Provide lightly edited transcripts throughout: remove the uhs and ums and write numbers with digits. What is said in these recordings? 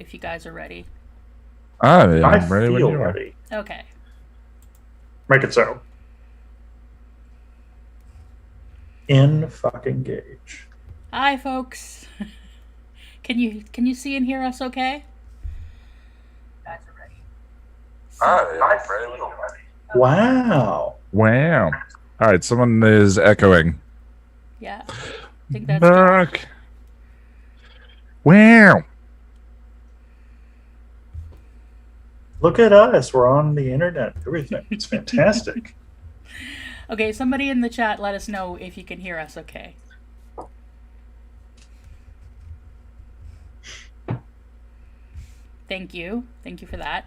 if you guys are ready. Yeah, I I'm ready when feel you are. ready. Okay. Make it so. In fucking gauge. Hi, folks. Can you see and hear us okay? Guys are ready. I'm ready when you're ready. Wow. Wow. All right, someone is echoing. Yeah. I think that's Mark. Wow. Look at us. We're on the internet. Everything. It's fantastic. Okay, somebody in the chat let us know if you can hear us okay. Thank you. Thank you for that.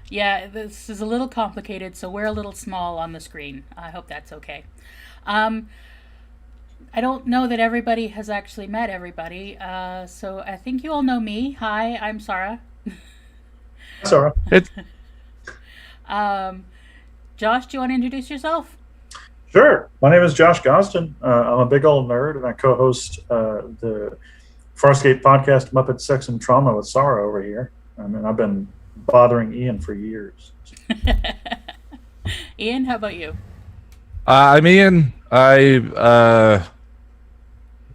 Yeah, this is a little complicated, so we're a little small on the screen. I hope that's okay. I don't know that everybody has actually met everybody, so I think you all know me. Hi, I'm Sarah. Sarah. Josh, do you want to introduce yourself? Sure. My name is Josh Gosden. I'm a big old nerd, and I co-host the Farscape podcast, Muppet Sex and Trauma with Sarah over here. I mean, I've been bothering Ian for years. Ian, how about you? I'm Ian. I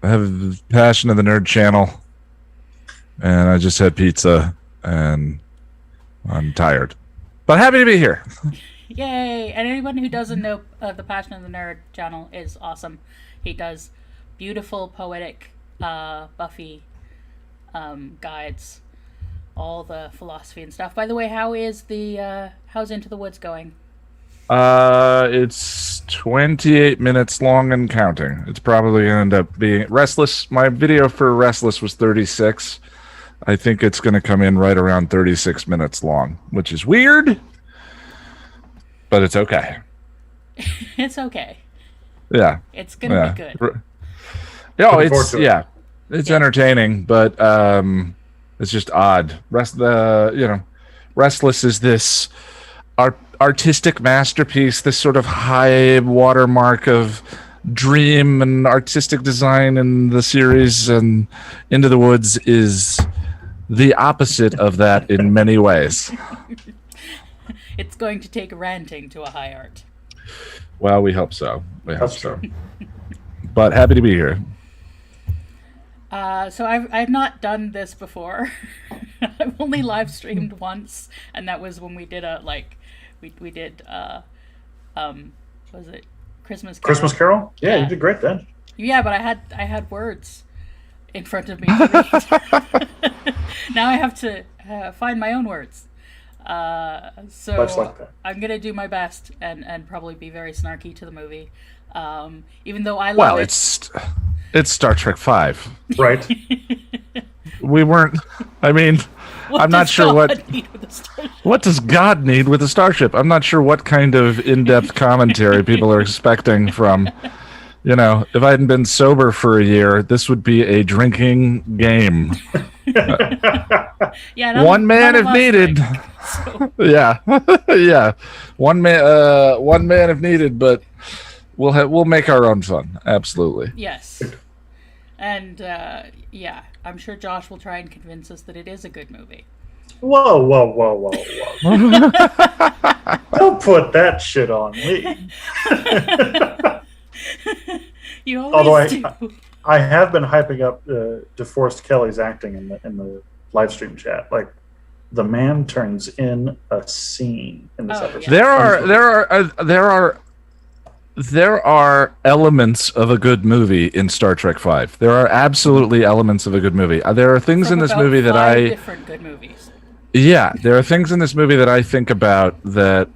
have the Passion of the Nerd channel, and I just had pizza, and I'm tired, but happy to be here. Yay! And anyone who doesn't know the Passion of the Nerd channel is awesome. He does beautiful, poetic Buffy guides, all the philosophy and stuff. By the way, how's Into the Woods going? It's 28 minutes long and counting. It's probably gonna end up being Restless. My video for Restless was 36. I think it's gonna come in right around 36 minutes long, which is weird, but it's okay. It's okay. Yeah, it's gonna be good. It's entertaining, but it's just odd. Restless is this artistic masterpiece, this sort of high watermark of dream and artistic design in the series, and Into the Woods is the opposite of that in many ways. It's going to take ranting to a high art. Well, we hope so. But happy to be here. So I've not done this before. I've only live streamed once, and that was when we did we did was it Christmas Carol? Christmas Carol? Yeah, you did great then. Yeah, but I had words in front of me to read. Now I have to find my own words. So Life's like that. I'm gonna do my best and probably be very snarky to the movie. Even though I love it's Star Trek V. Right. We weren't. I mean, I'm not sure what does God need with a starship. I'm not sure what kind of in-depth commentary people are expecting from. If I hadn't been sober for a year, this would be a drinking game. Yeah, one man if needed. Drink, so. Yeah. One man if needed, but we'll make our own fun. Absolutely. Yes. And I'm sure Josh will try and convince us that it is a good movie. Whoa. Don't put that shit on me. You always do. I have been hyping up DeForest Kelly's acting in the live stream chat. Like, the man turns in a scene in this episode. There are elements of a good movie in Star Trek V. There are absolutely elements of a good movie. There are things in this movie that different good movies. Yeah, there are things in this movie that I think about that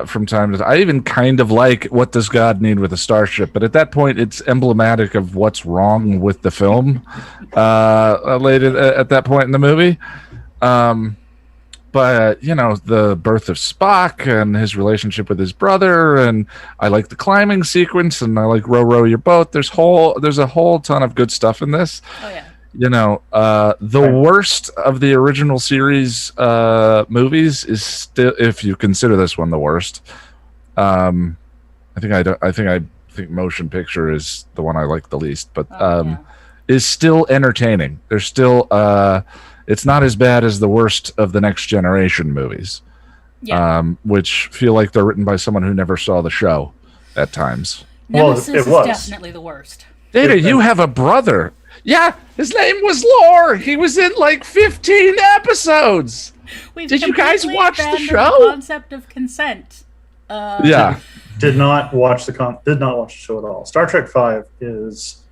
from time to time. I even kind of like What Does God Need with a Starship? But at that point, it's emblematic of what's wrong with the film later at that point in the movie. But, the birth of Spock and his relationship with his brother, and I like the climbing sequence, and I like Row, Row Your Boat. There's a whole ton of good stuff in this. Oh, yeah. The worst of the original series movies is still, if you consider this one the worst. I think Motion Picture is the one I like the least, but is still entertaining. There's still It's not as bad as the worst of the Next Generation movies, which feel like they're written by someone who never saw the show at times. Nemesis is definitely the worst. Data, you have a brother. Yeah, his name was Lore. He was in like 15 episodes. Did you guys watch the show? The concept of consent. Did not watch the show at all. Star Trek V has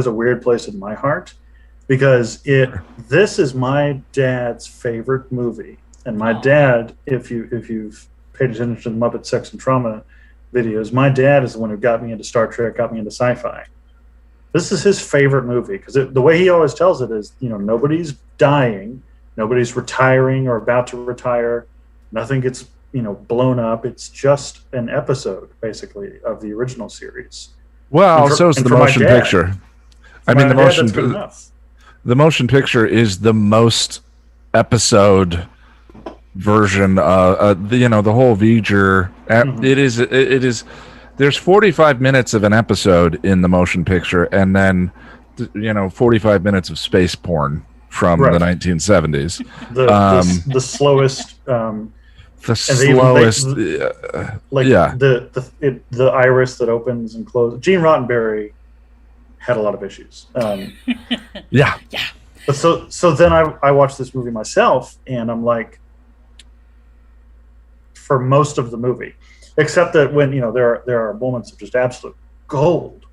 a weird place in my heart because this is my dad's favorite movie, and my dad, if you've paid attention to the Muppet Sex and Trauma videos, my dad is the one who got me into Star Trek, got me into sci-fi. This is his favorite movie because the way he always tells it is, nobody's dying, nobody's retiring or about to retire, nothing gets blown up. It's just an episode basically of the original series. Well, so is the motion picture. I mean, the motion picture is the most episode version. The whole V'ger. It is. There's 45 minutes of an episode in the motion picture, and then 45 minutes of space porn from the 1970s. The slowest. The slowest. The iris that opens and closes. Gene Roddenberry had a lot of issues. Yeah. But so then I watched this movie myself, and I'm like, for most of the movie, except that when there are moments of just absolute gold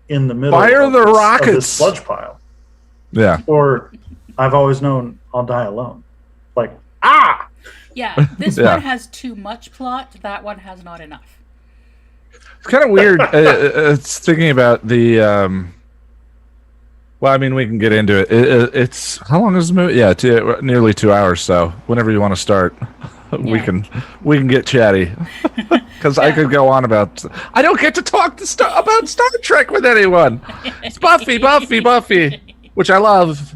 in the middle. Fire of the this, rockets! Of this sludge pile. Yeah. Or I've always known I'll die alone. Like Yeah, this one has too much plot. That one has not enough. It's kind of weird. It's thinking about the. Well, I mean, we can get into it. It's how long is the movie? Yeah, nearly 2 hours. So whenever you want to start, we can get chatty. Because I could go on about. I don't get to talk about Star Trek with anyone. It's Buffy, which I love.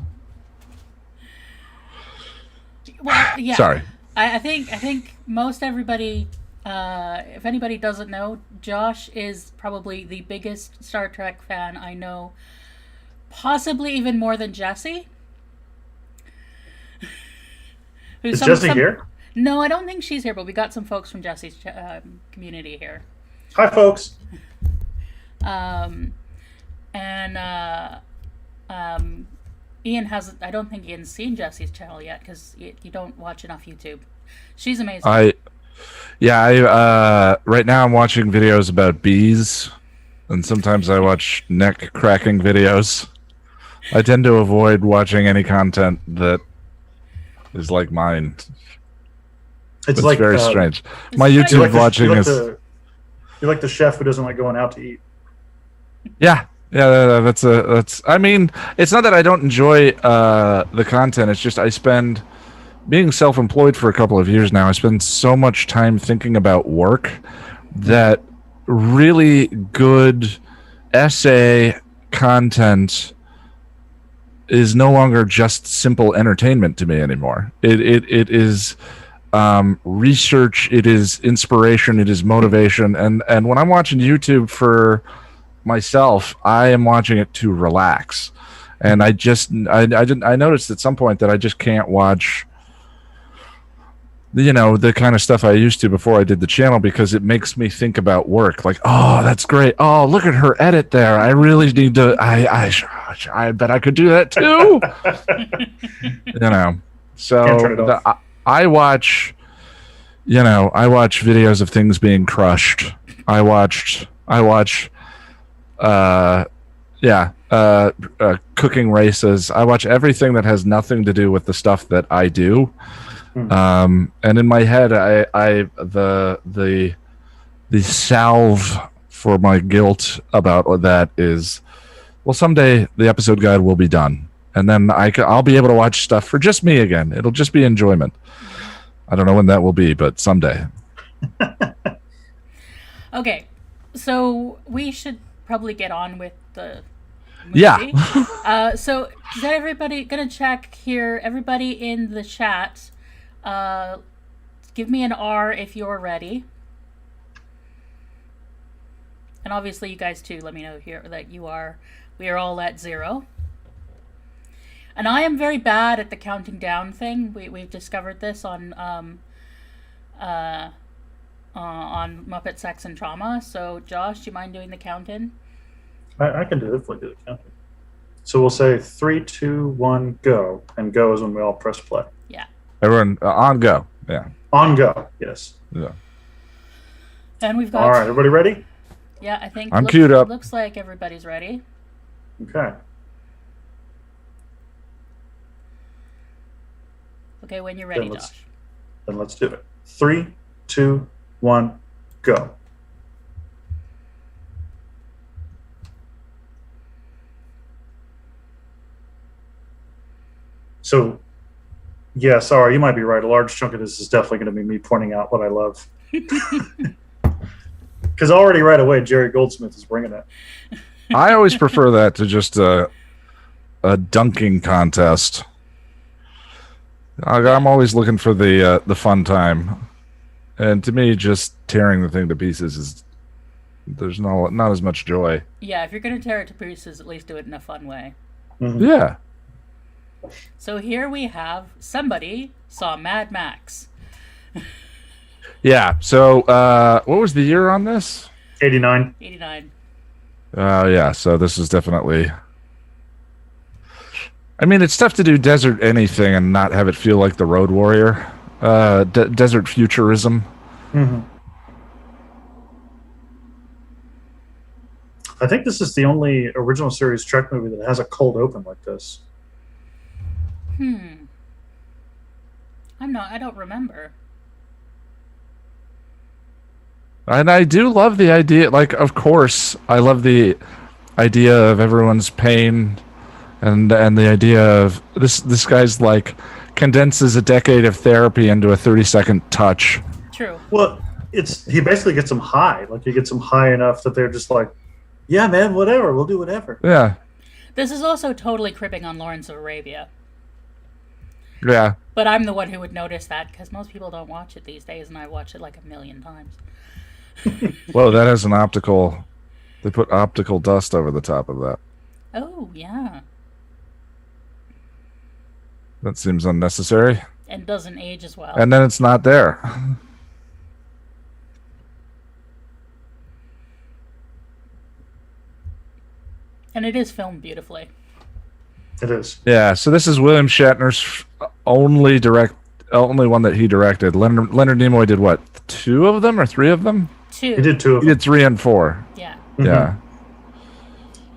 Well, yeah. Sorry. I think most everybody, if anybody doesn't know, Josh is probably the biggest Star Trek fan I know, possibly even more than Jesse. Is Jesse here? No, I don't think she's here, but we got some folks from Jesse's community here. Hi, folks. Ian hasn't. I don't think Ian's seen Jesse's channel yet because you don't watch enough YouTube. She's amazing. Right now I'm watching videos about bees, and sometimes I watch neck cracking videos. I tend to avoid watching any content that is like mine. It's like very strange. My YouTube watching is. You're like the chef who doesn't like going out to eat. Yeah. Yeah, that's. I mean, it's not that I don't enjoy the content. It's just being self-employed for a couple of years now. I spend so much time thinking about work that really good essay content is no longer just simple entertainment to me anymore. It is research. It is inspiration. It is motivation. And when I'm watching YouTube for myself, I am watching it to relax, and I noticed at some point that I just can't watch the kind of stuff I used to before I did the channel because it makes me think about work. Like, oh, that's great. Oh, look at her edit there. I really need to. I bet I could do that too. So I watch videos of things being crushed. I watch. Cooking races. I watch everything that has nothing to do with the stuff that I do. And in my head, the salve for my guilt about that is, well, someday the episode guide will be done, and then I'll be able to watch stuff for just me again. It'll just be enjoyment. I don't know when that will be, but someday. Okay, so we should probably get on with the movie. Yeah. So is everybody gonna check here? Everybody in the chat, give me an R if you're ready. And obviously you guys too, let me know here that you are. We are all at 0. And I am very bad at the counting down thing. We've discovered this on Muppet Sex and Trauma. So, Josh, do you mind doing the count-in? I can do it if we do the counting. So we'll say 3, 2, 1, go. And go is when we all press play. Yeah. Everyone, on go. Yeah. On go, yes. Yeah. And we've got... All right, everybody ready? Yeah, I think... I'm queued up. Looks like everybody's ready. Okay. Okay, when you're ready, Josh. Then let's do it. 3, 2, 1, go. So, yeah, sorry, you might be right. A large chunk of this is definitely going to be me pointing out what I love. Because already right away, Jerry Goldsmith is bringing it. I always prefer that to just a dunking contest. I'm always looking for the fun time, and to me, just tearing the thing to pieces there's not as much joy. Yeah, if you're gonna tear it to pieces, at least do it in a fun way. Mm-hmm. Yeah. So here we have somebody saw Mad Max. Yeah. So what was the year on this? 89. 89. Yeah. So this is definitely. I mean, it's tough to do desert anything and not have it feel like the Road Warrior. Desert futurism. Mm-hmm. I think this is the only original series Trek movie that has a cold open like this. I don't remember. And I do love the idea, like, of course, I love the idea of everyone's pain and the idea of this guy's, like, condenses a decade of therapy into a 30-second touch. True. Well, he basically gets them high. Like, he gets them high enough that they're just like, yeah, man, whatever, we'll do whatever. Yeah. This is also totally cribbing on Lawrence of Arabia. Yeah. But I'm the one who would notice that, because most people don't watch it these days, and I watch it like 1,000,000 times. Well, that has an optical... They put optical dust over the top of that. Oh, yeah. That seems unnecessary. And doesn't age as well. And then it's not there. And it is filmed beautifully. It is. Yeah, so this is William Shatner's only one that he directed. Leonard Nimoy did what? 2 of them or 3 of them? 2. He did 2 of them. He did 3 and 4. Yeah. Mm-hmm. Yeah.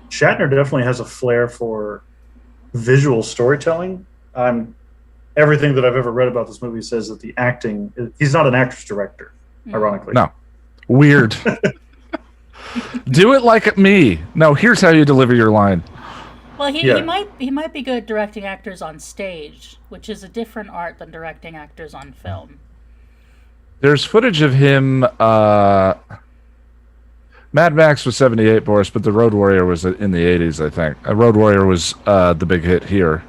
Shatner definitely has a flair for visual storytelling. Everything that I've ever read about this movie says that the acting... He's not an actress director, ironically. No. Weird. Do it like me. No, here's how you deliver your line. Well, he might be good directing actors on stage, which is a different art than directing actors on film. There's footage of him... Mad Max was 78, Boris, but the Road Warrior was in the 80s, I think. Road Warrior was the big hit here.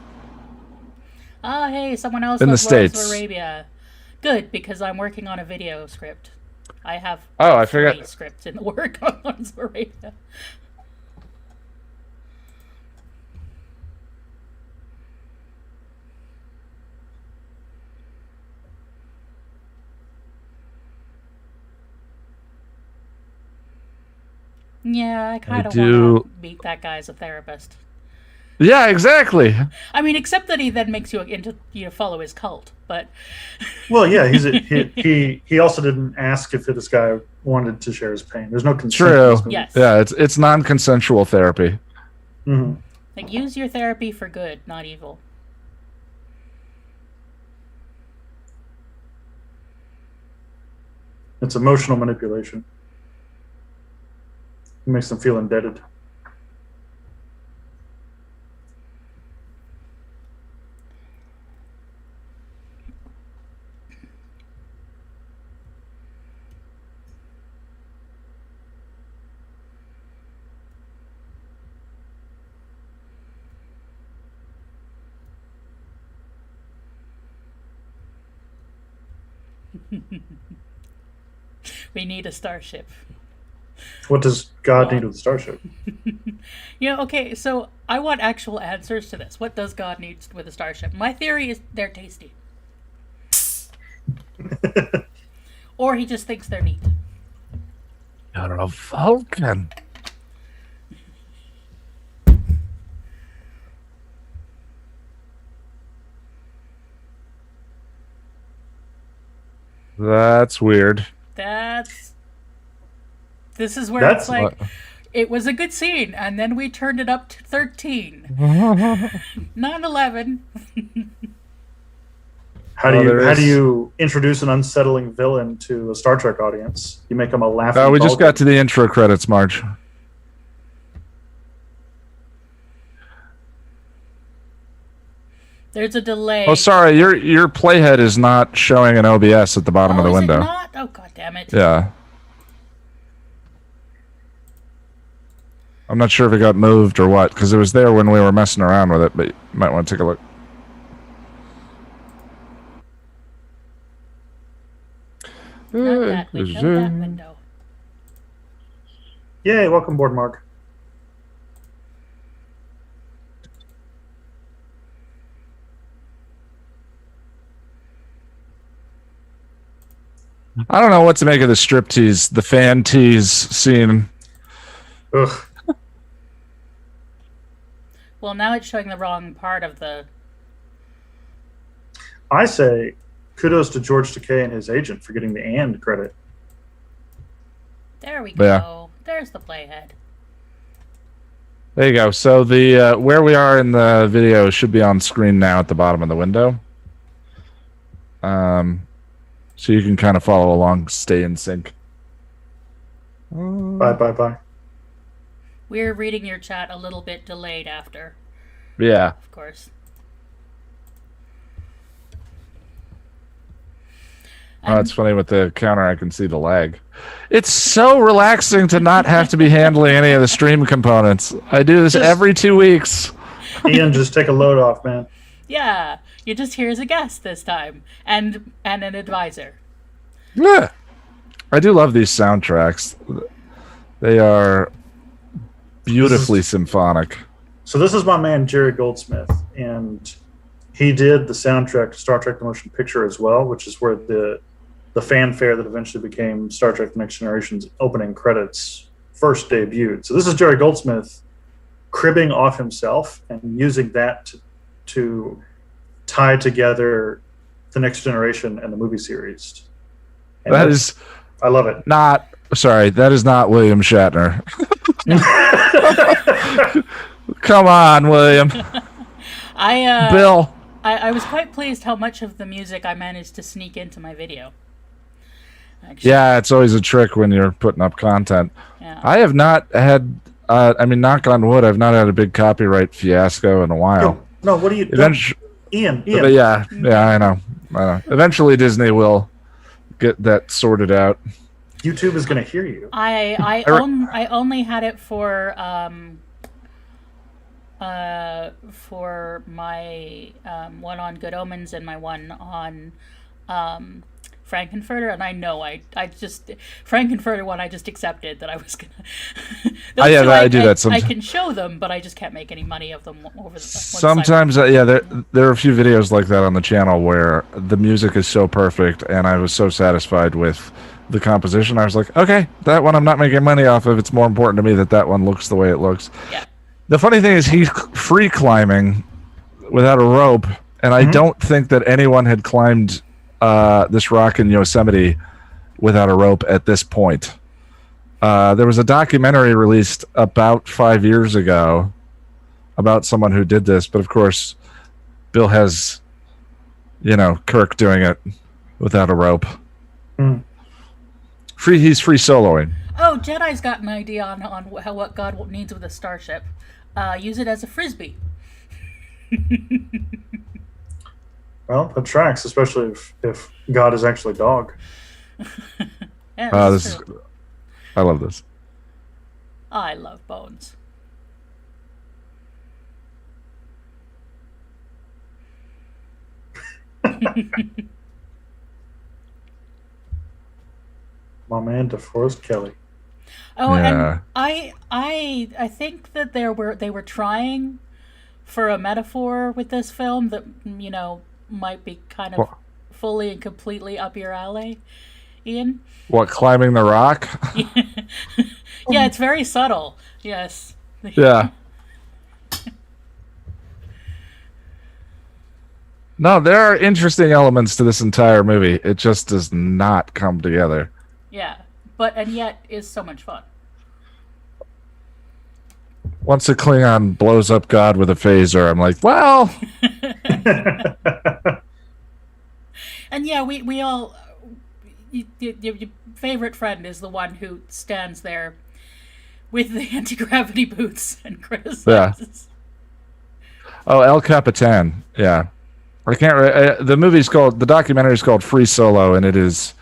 Ah, hey, someone else in the loves States. Lawrence of Arabia. Good, because I'm working on a video script. I have I 3 forgot. scripts in the work on Lawrence of Arabia. Yeah, I kind of want to meet that guy as a therapist. Yeah, exactly. I mean, except that he then makes you follow his cult, but... Well, yeah, he also didn't ask if this guy wanted to share his pain. There's no consent. True. Yes. Yeah, it's non-consensual therapy. Mm-hmm. Like, use your therapy for good, not evil. It's emotional manipulation. It makes them feel indebted. We need a starship. What does God need with a starship? Okay, so I want actual answers to this. What does God need with a starship? My theory is they're tasty. Or he just thinks they're neat. You're a Vulcan. That's weird. This is where it's like, it was a good scene, and then we turned it up to 13. Not 11. How do you introduce an unsettling villain to a Star Trek audience? You make them a laughing. We just got to the intro credits, Marge. There's a delay. Oh, sorry, your playhead is not showing an OBS at the bottom of the window. Is it not? Oh, god damn it. Yeah. I'm not sure if it got moved or what, because it was there when we were messing around with it, but you might want to take a look. Not that window, that window. Yay, welcome aboard, Mark. I don't know what to make of the striptease, the fan tease scene. Ugh. Well, now it's showing the wrong part of the... I say kudos to George Takei and his agent for getting the "and" credit. There we go. Yeah. There's the playhead. There you go. So the where we are in the video should be on screen now at the bottom of the window. So you can kind of follow along, stay in sync. Bye. We're reading your chat a little bit delayed after. Yeah. Of course. Oh, it's funny with the counter, I can see the lag. It's so relaxing to not have to be handling any of the stream components. I do this every 2 weeks. Ian, just take a load off, man. Yeah, you're just here as a guest this time, and an advisor. Yeah, I do love these soundtracks. They are beautifully symphonic. So this is my man Jerry Goldsmith, and he did the soundtrack to Star Trek: The Motion Picture as well, which is where the fanfare that eventually became Star Trek: The Next Generation's opening credits first debuted. So this is Jerry Goldsmith cribbing off himself and using that to tie together The Next Generation and the movie series. And that is... I love it. That is not William Shatner. Come on, William. Bill. I was quite pleased how much of the music I managed to sneak into my video. Actually. Yeah, it's always a trick when you're putting up content. Yeah. I have not had, knock on wood, I've not had a big copyright fiasco in a while. No, what do you... Ian. Yeah, I know. Eventually Disney will get that sorted out. YouTube is going to hear you. I only had it for my one on Good Omens and my one on Frankenfurter, and I know I just Frankenfurter one I just accepted that I was gonna. I do that sometimes. I can show them, but I just can't make any money of them over the. Sometimes, there are a few videos like that on the channel where the music is so perfect, and I was so satisfied with the composition. I was like, okay, that one I'm not making money off of. It's more important to me that one looks the way it looks. Yeah. The funny thing is, he's free climbing without a rope, and I don't think that anyone had climbed this rock in Yosemite without a rope at this point. There was a documentary released about 5 years ago about someone who did this, but of course, Bill has, Kirk doing it without a rope. He's free soloing. Oh, Jedi's got an idea on what God needs with a starship. Use it as a frisbee. Well, that tracks, especially if God is actually dog. Yeah, I love this. I love Bones. My man, DeForest Kelly. Oh, Yeah. and I think that they were trying for a metaphor with this film that might be kind of What, fully and completely up your alley, Ian. what, climbing the rock? Yeah, it's very subtle. Yes. Yeah. No, there are interesting elements to this entire movie. It just does not come together. Yeah, and yet is so much fun. Once a Klingon blows up God with a phaser, I'm like, well, And yeah, we all your favorite friend is the one who stands there with the anti-gravity boots and criticizes. oh, El Capitan. Yeah. I can't. The documentary is called Free Solo, and it is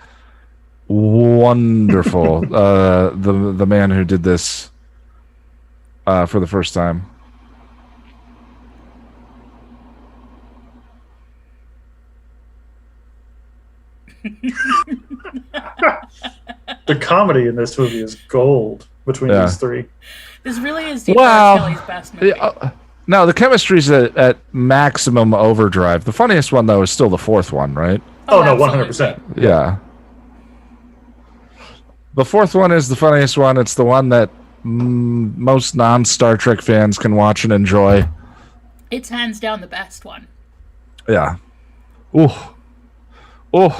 wonderful. The man who did this for the first time. The comedy in this movie is gold between these three. This really is Deep Kelly's best movie. No, the chemistry's at maximum overdrive. The funniest one, though, is still the fourth one, right? Oh, no, 100%. Yeah. The fourth one is the funniest one. It's the one that most non-Star Trek fans can watch and enjoy. It's hands down the best one. Yeah. Ooh. Ooh.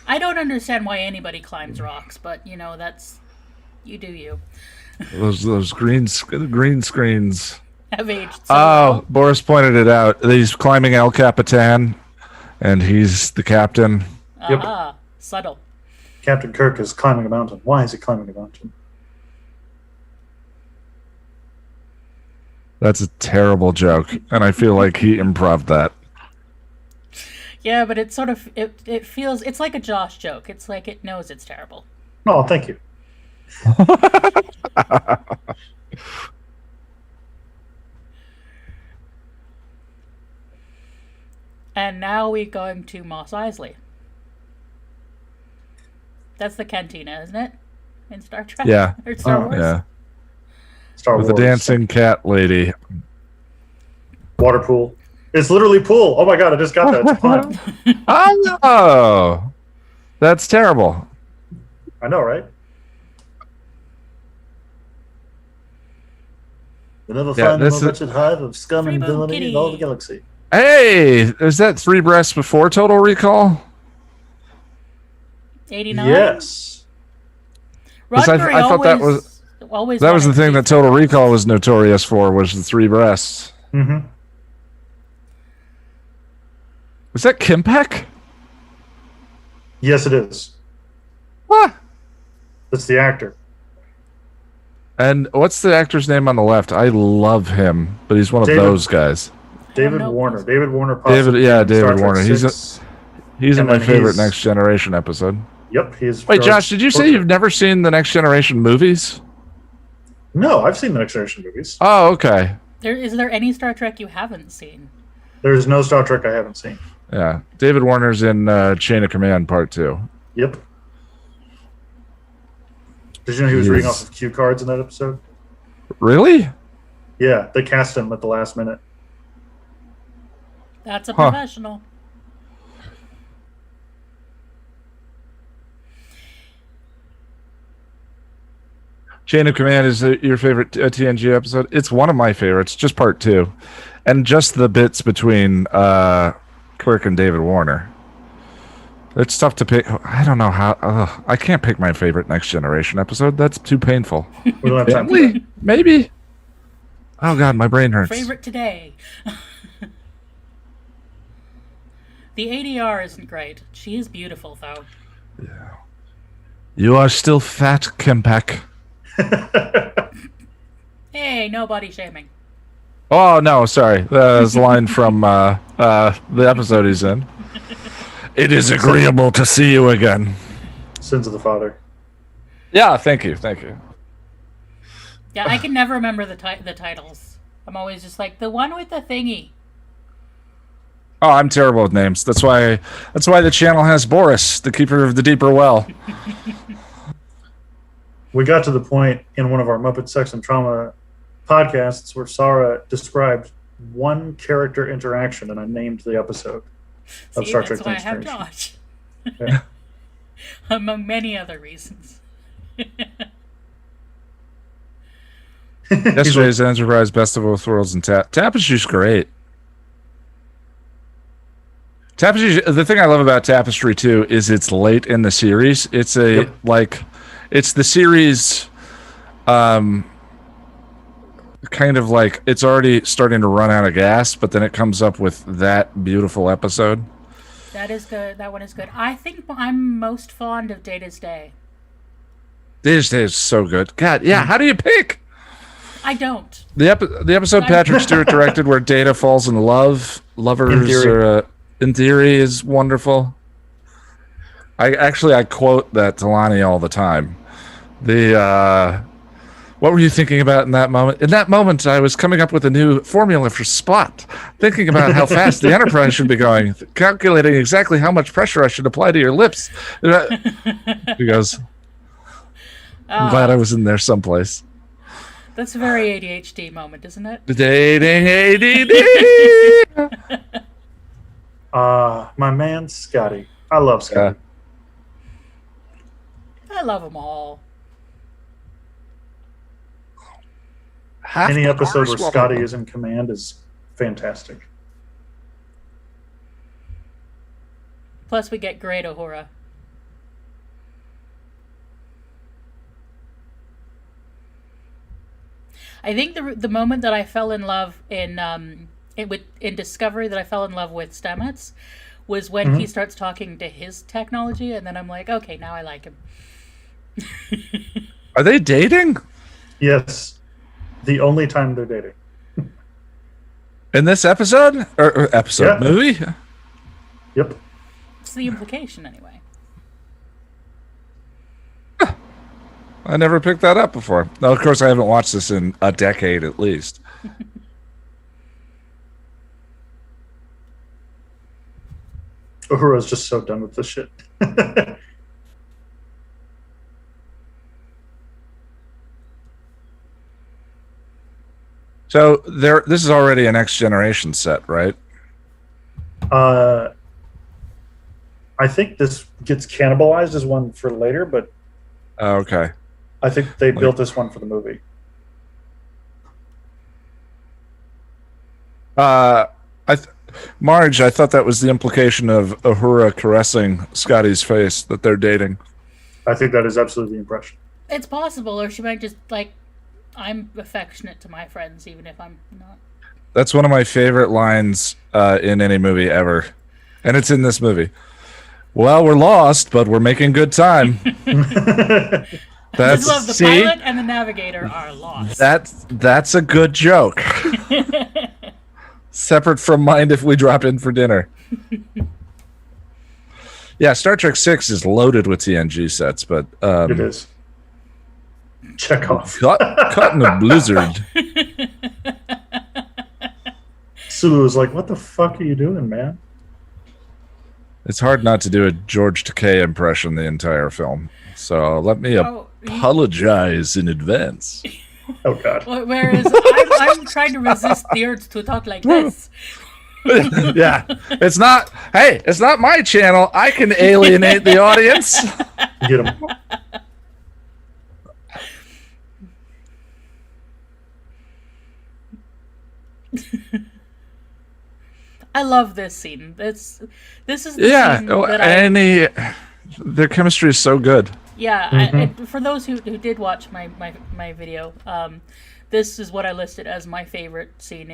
I don't understand why anybody climbs rocks, but, that's... You do you. Those green screens... have aged so well. well. Boris pointed it out. He's climbing El Capitan, and he's the captain. Yep. Subtle. Captain Kirk is climbing a mountain. Why is he climbing a mountain? That's a terrible joke, and I feel like he improv that. Yeah, but it's sort of it feels it's like a Josh joke. It's like it knows it's terrible. Oh, thank you. And now we're going to Mos Eisley. That's the cantina, isn't it? In Star Trek? Yeah. Or Star Wars? Yeah. Star With Wars. the dancing cat lady. Water pool. It's literally pool. Oh my god, I just got that. It's fun. Oh, that's terrible. I know, right? You'll never Yeah, find the this more is- wretched hive of scum and Freebird villainy kitty. in all the galaxy. Hey, is that 3 breasts before Total Recall? 89? Yes. Roddenberry I thought that was always that was the wanted to thing do that Total Recall was notorious for, was the 3 breasts. Mm-hmm. Was that Kim Peck? Yes, it is. What? That's the actor. And what's the actor's name on the left? I love him, but he's one of David- those guys. David know. Warner. David Warner. David Star Trek Warner. He's 6. in And my then favorite he's- Next Generation episode. Yep, he's. Wait, Josh, did you say you've never seen the Next Generation movies? No, I've seen the Next Generation movies. Oh, okay. Is there any Star Trek you haven't seen? There's no Star Trek I haven't seen. Yeah. David Warner's in Chain of Command Part 2. Yep. Did you know he was reading off of cue cards in that episode? Really? Yeah, they cast him at the last minute. That's a Huh. professional. Chain of Command is your favorite TNG episode? It's one of my favorites, just Part 2. And just the bits between Kirk and David Warner. It's tough to pick. I don't know how. I can't pick my favorite Next Generation episode. That's too painful. We don't have time for that. Family? Maybe? Oh, God, my brain hurts. Favorite today. The ADR isn't great. She is beautiful, though. You are still fat, Kempek. Hey, no body shaming. Oh, no, sorry. That was a line from the episode he's in. It is agreeable to see you again. Sins of the Father. Yeah, thank you. Thank you. Yeah, I can never remember the titles. I'm always just like, the one with the thingy. Oh, I'm terrible with names. That's why the channel has Boris, the keeper of the deeper well. we got to the point in one of our Muppet Sex and Trauma podcasts where Sarah described one character interaction, and I named the episode of Star Trek: That's why I have Next Josh. Yeah. Among many other reasons. Yesterday's Enterprise Best of Both Worlds and Tapestry's great. Tapestry. The thing I love about Tapestry too is it's late in the series. It's it's the series, kind of like it's already starting to run out of gas, but then it comes up with that beautiful episode. That is good. That one is good. I think I'm most fond of Data's Day. Data's Day is so good. God, yeah. How do you pick? I don't. The episode Patrick Stewart directed where Data falls in love. Lovers in theory is wonderful. I quote that to Lonnie all the time. What were you thinking about in that moment? In that moment, I was coming up with a new formula for Spot, thinking about how fast the Enterprise should be going, calculating exactly how much pressure I should apply to your lips. He goes, I'm glad I was in there someplace. That's a very ADHD moment, isn't it? Dating ADD. My man Scotty. I love Scotty. I love them all. Any episode where Scotty is in command is fantastic. Plus, we get great Uhura. I think the moment that I fell in love in Discovery, that I fell in love with Stamets, was when he starts talking to his technology, and then I'm like, okay, now I like him. Are they dating? Yes. The only time they're dating. In this episode? Or movie? Yep. It's the implication, anyway. I never picked that up before. No, of course, I haven't watched this in a decade at least. Uhura's just so done with this shit. So this is already a Next Generation set, right? I think this gets cannibalized as one for later, but okay. I think they built this one for the movie. Marge, I thought that was the implication of Uhura caressing Scotty's face, that they're dating. I think that is absolutely the impression. It's possible, or she might just, like, I'm affectionate to my friends, even if I'm not. That's one of my favorite lines in any movie ever. And it's in this movie. Well, we're lost, but we're making good time. I just love the pilot and the navigator are lost. That's a good joke. Separate from Mind If We Drop In for Dinner. Yeah, Star Trek 6 is loaded with TNG sets, but it is. Chekhov. Caught in a blizzard. Sulu was like, "What the fuck are you doing, man?" It's hard not to do a George Takei impression the entire film. So let me apologize in advance. Oh, God. Whereas I'm trying to resist the urge to talk like this. Yeah. It's not my channel. I can alienate the audience. Get him. I love this scene. This is the scene that their chemistry is so good. Yeah, for those who did watch my video, this is what I listed as my favorite scene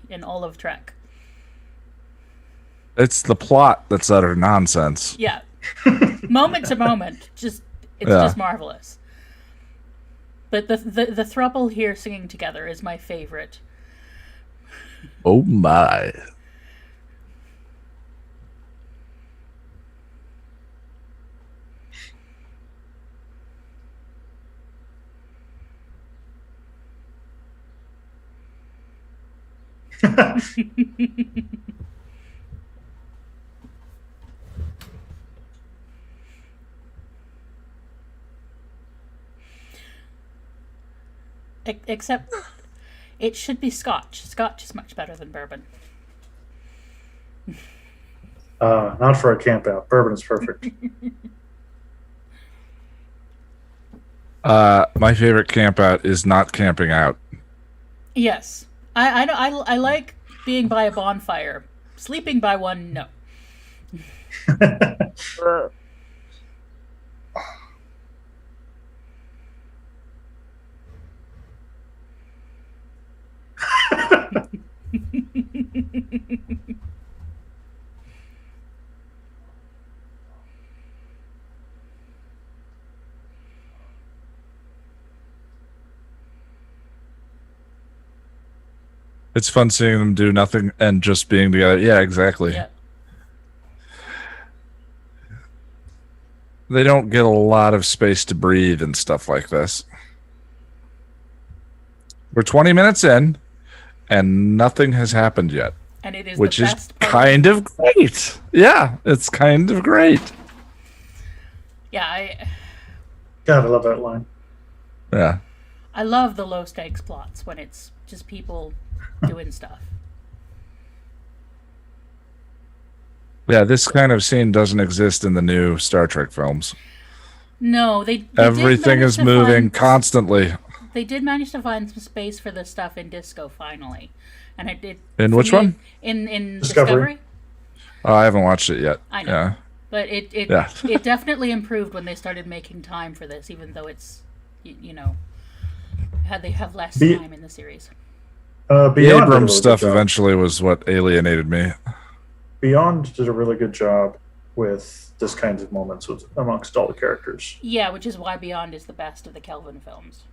in all of Trek. It's the plot that's utter nonsense. Yeah, moment to moment, it's just marvelous. But the throuple here singing together is my favorite. Oh my. Except it should be Scotch. Scotch is much better than bourbon. Not for a camp out. Bourbon is perfect. My favorite camp out is not camping out. Yes. I like being by a bonfire. Sleeping by one, no. It's fun seeing them do nothing and just being together. Yeah, exactly. Yeah. They don't get a lot of space to breathe and stuff like this. We're 20 minutes in, and nothing has happened yet. And it is which the is best part. kind of great. Yeah, it's kind of great. Yeah, God, I love that line. Yeah. I love the low stakes plots when it's just people doing stuff. Yeah, this kind of scene doesn't exist in the new Star Trek films. No, they Everything is moving constantly. They did manage to find some space for the stuff in Disco finally, and it did. In which one? In Discovery. Oh, I haven't watched it yet. I know, Yeah. but it definitely improved when they started making time for this, even though it's had they have less time in the series. Beyond The did a Abrams really stuff good job. eventually was what alienated me. Beyond did a really good job with this kinds of moments amongst all the characters. Yeah, which is why Beyond is the best of the Kelvin films.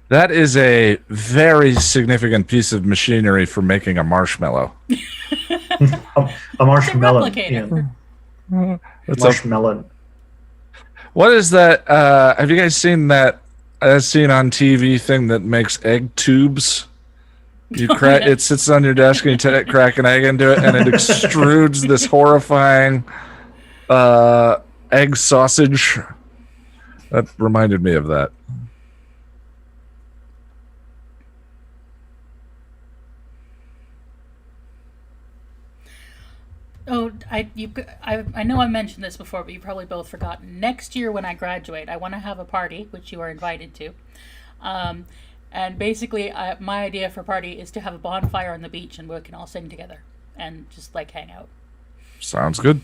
That is a very significant piece of machinery for making a marshmallow. A marshmallow. replicator. It's Marshmallow. What is that? Have you guys seen that scene on TV thing that makes egg tubes? You crack Yeah. it sits on your desk and you crack an egg into it, and it extrudes this horrifying egg sausage. That reminded me of that. Oh, I know I mentioned this before, but you probably both forgotten. Next year when I graduate, I want to have a party, which you are invited to. And basically, my idea for a party is to have a bonfire on the beach and we can all sing together and just like hang out. Sounds good.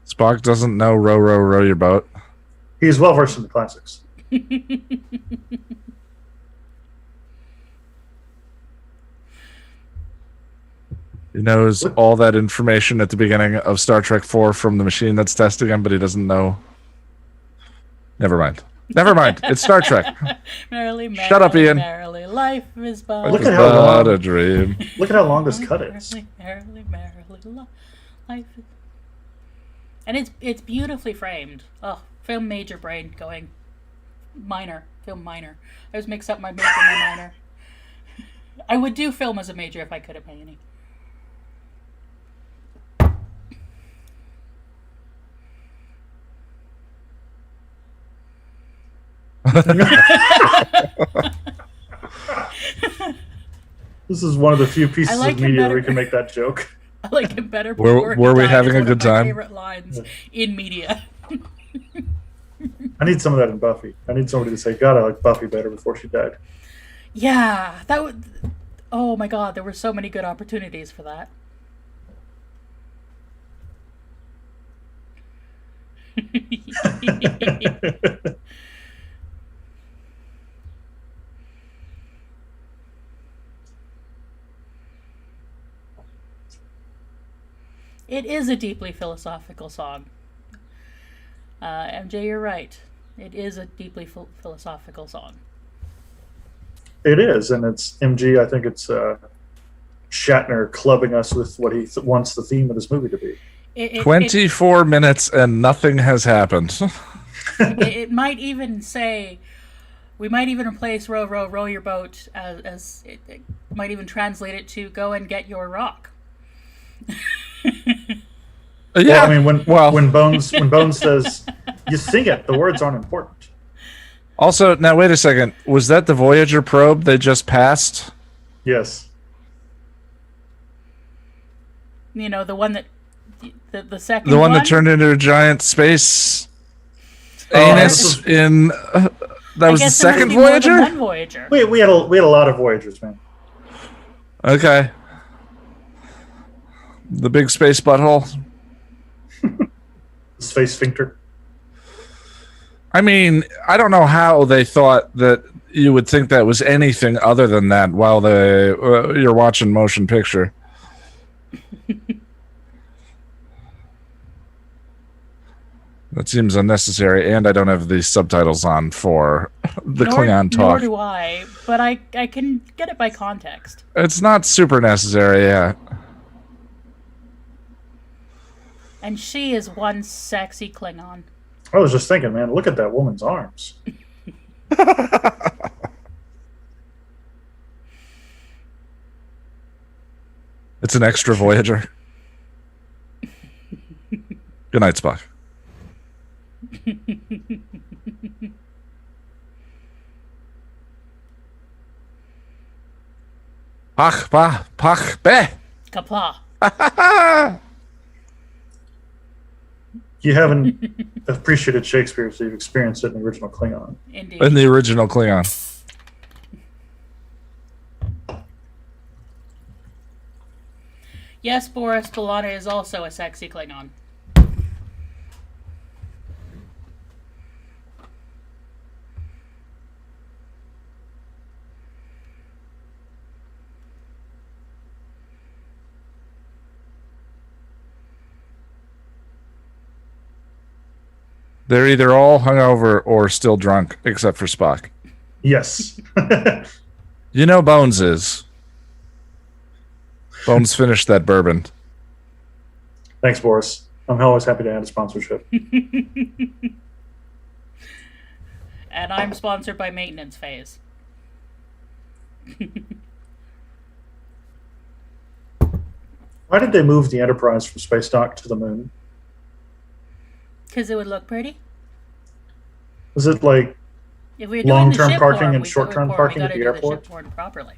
Spock doesn't know row, row, row your boat. He's well versed in the classics. He knows all that information at the beginning of Star Trek 4 from the machine that's testing him, but he doesn't know. Never mind. Never mind. It's Star Trek. Merrily, merrily, Shut up, Ian. Merrily, life is but Look It's at how but long- a dream. Look at how long this cut is. Merrily, life is... And it's beautifully framed. Oh, film major brain going minor. Film minor. I always mix up my major and my minor. I would do film as a major if I could at any. This is one of the few pieces I like of him media better. where we can make that joke. I like him better Were- before he were we died. having It's a one good of my time? favorite lines in media. I need some of that in Buffy. I need somebody to say, God, I like Buffy better before she died. Yeah, that would... Oh my god, there were so many good opportunities for that. It is a deeply philosophical song. MJ, you're right. It is a deeply philosophical song. It is, and it's MG. I think it's Shatner clubbing us with what he wants the theme of this movie to be. 24 minutes and nothing has happened. It might even say, we might even replace row, row, row your boat as it might even translate it to go and get your rock. Yeah. Well, I mean, when Bones says, "You sing it," the words aren't important. Also, now wait a second. Was that the Voyager probe they just passed? Yes. You know, the one that the second The one that turned into a giant space anus in that was the second Voyager? One Voyager. We had a lot of Voyagers, man. Okay. The big space butthole. Space sphincter. I mean, I don't know how they thought that you would think that was anything other than that while you're watching motion picture. That seems unnecessary, and I don't have the subtitles on for the Klingon talk. Nor do I, but I can get it by context. It's not super necessary, yeah. And she is one sexy Klingon. I was just thinking, man, look at that woman's arms. It's an extra Voyager. Good night, Spock. Pach, ba, pach, be. Kapla. You haven't appreciated Shakespeare, so you've experienced it in the original Klingon. Indeed. In the original Klingon. Yes, Boris B'Elanna is also a sexy Klingon. They're either all hungover or still drunk, except for Spock. Yes. You know Bones is. Bones finished that bourbon. Thanks, Boris. I'm always happy to add a sponsorship. And I'm sponsored by Maintenance Phase. Why did they move the Enterprise from Space Dock to the moon? Because it would look pretty. Was it like If we're doing long-term the parking shipborne, and short-term parking at the airport? The shipborne properly.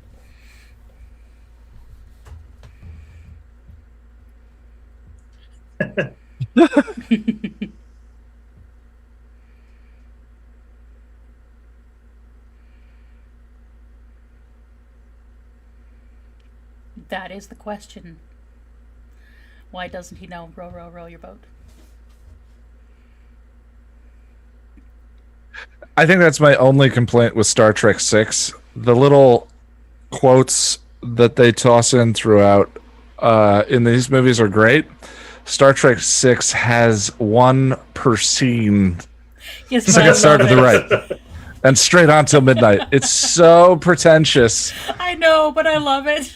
That is the question. Why doesn't he know row, row, row your boat? I think that's my only complaint with Star Trek 6. The little quotes that they toss in throughout in these movies are great. Star Trek 6 has one per scene. Yes, Second star to the right. And straight on till midnight. It's so pretentious. I know, but I love it.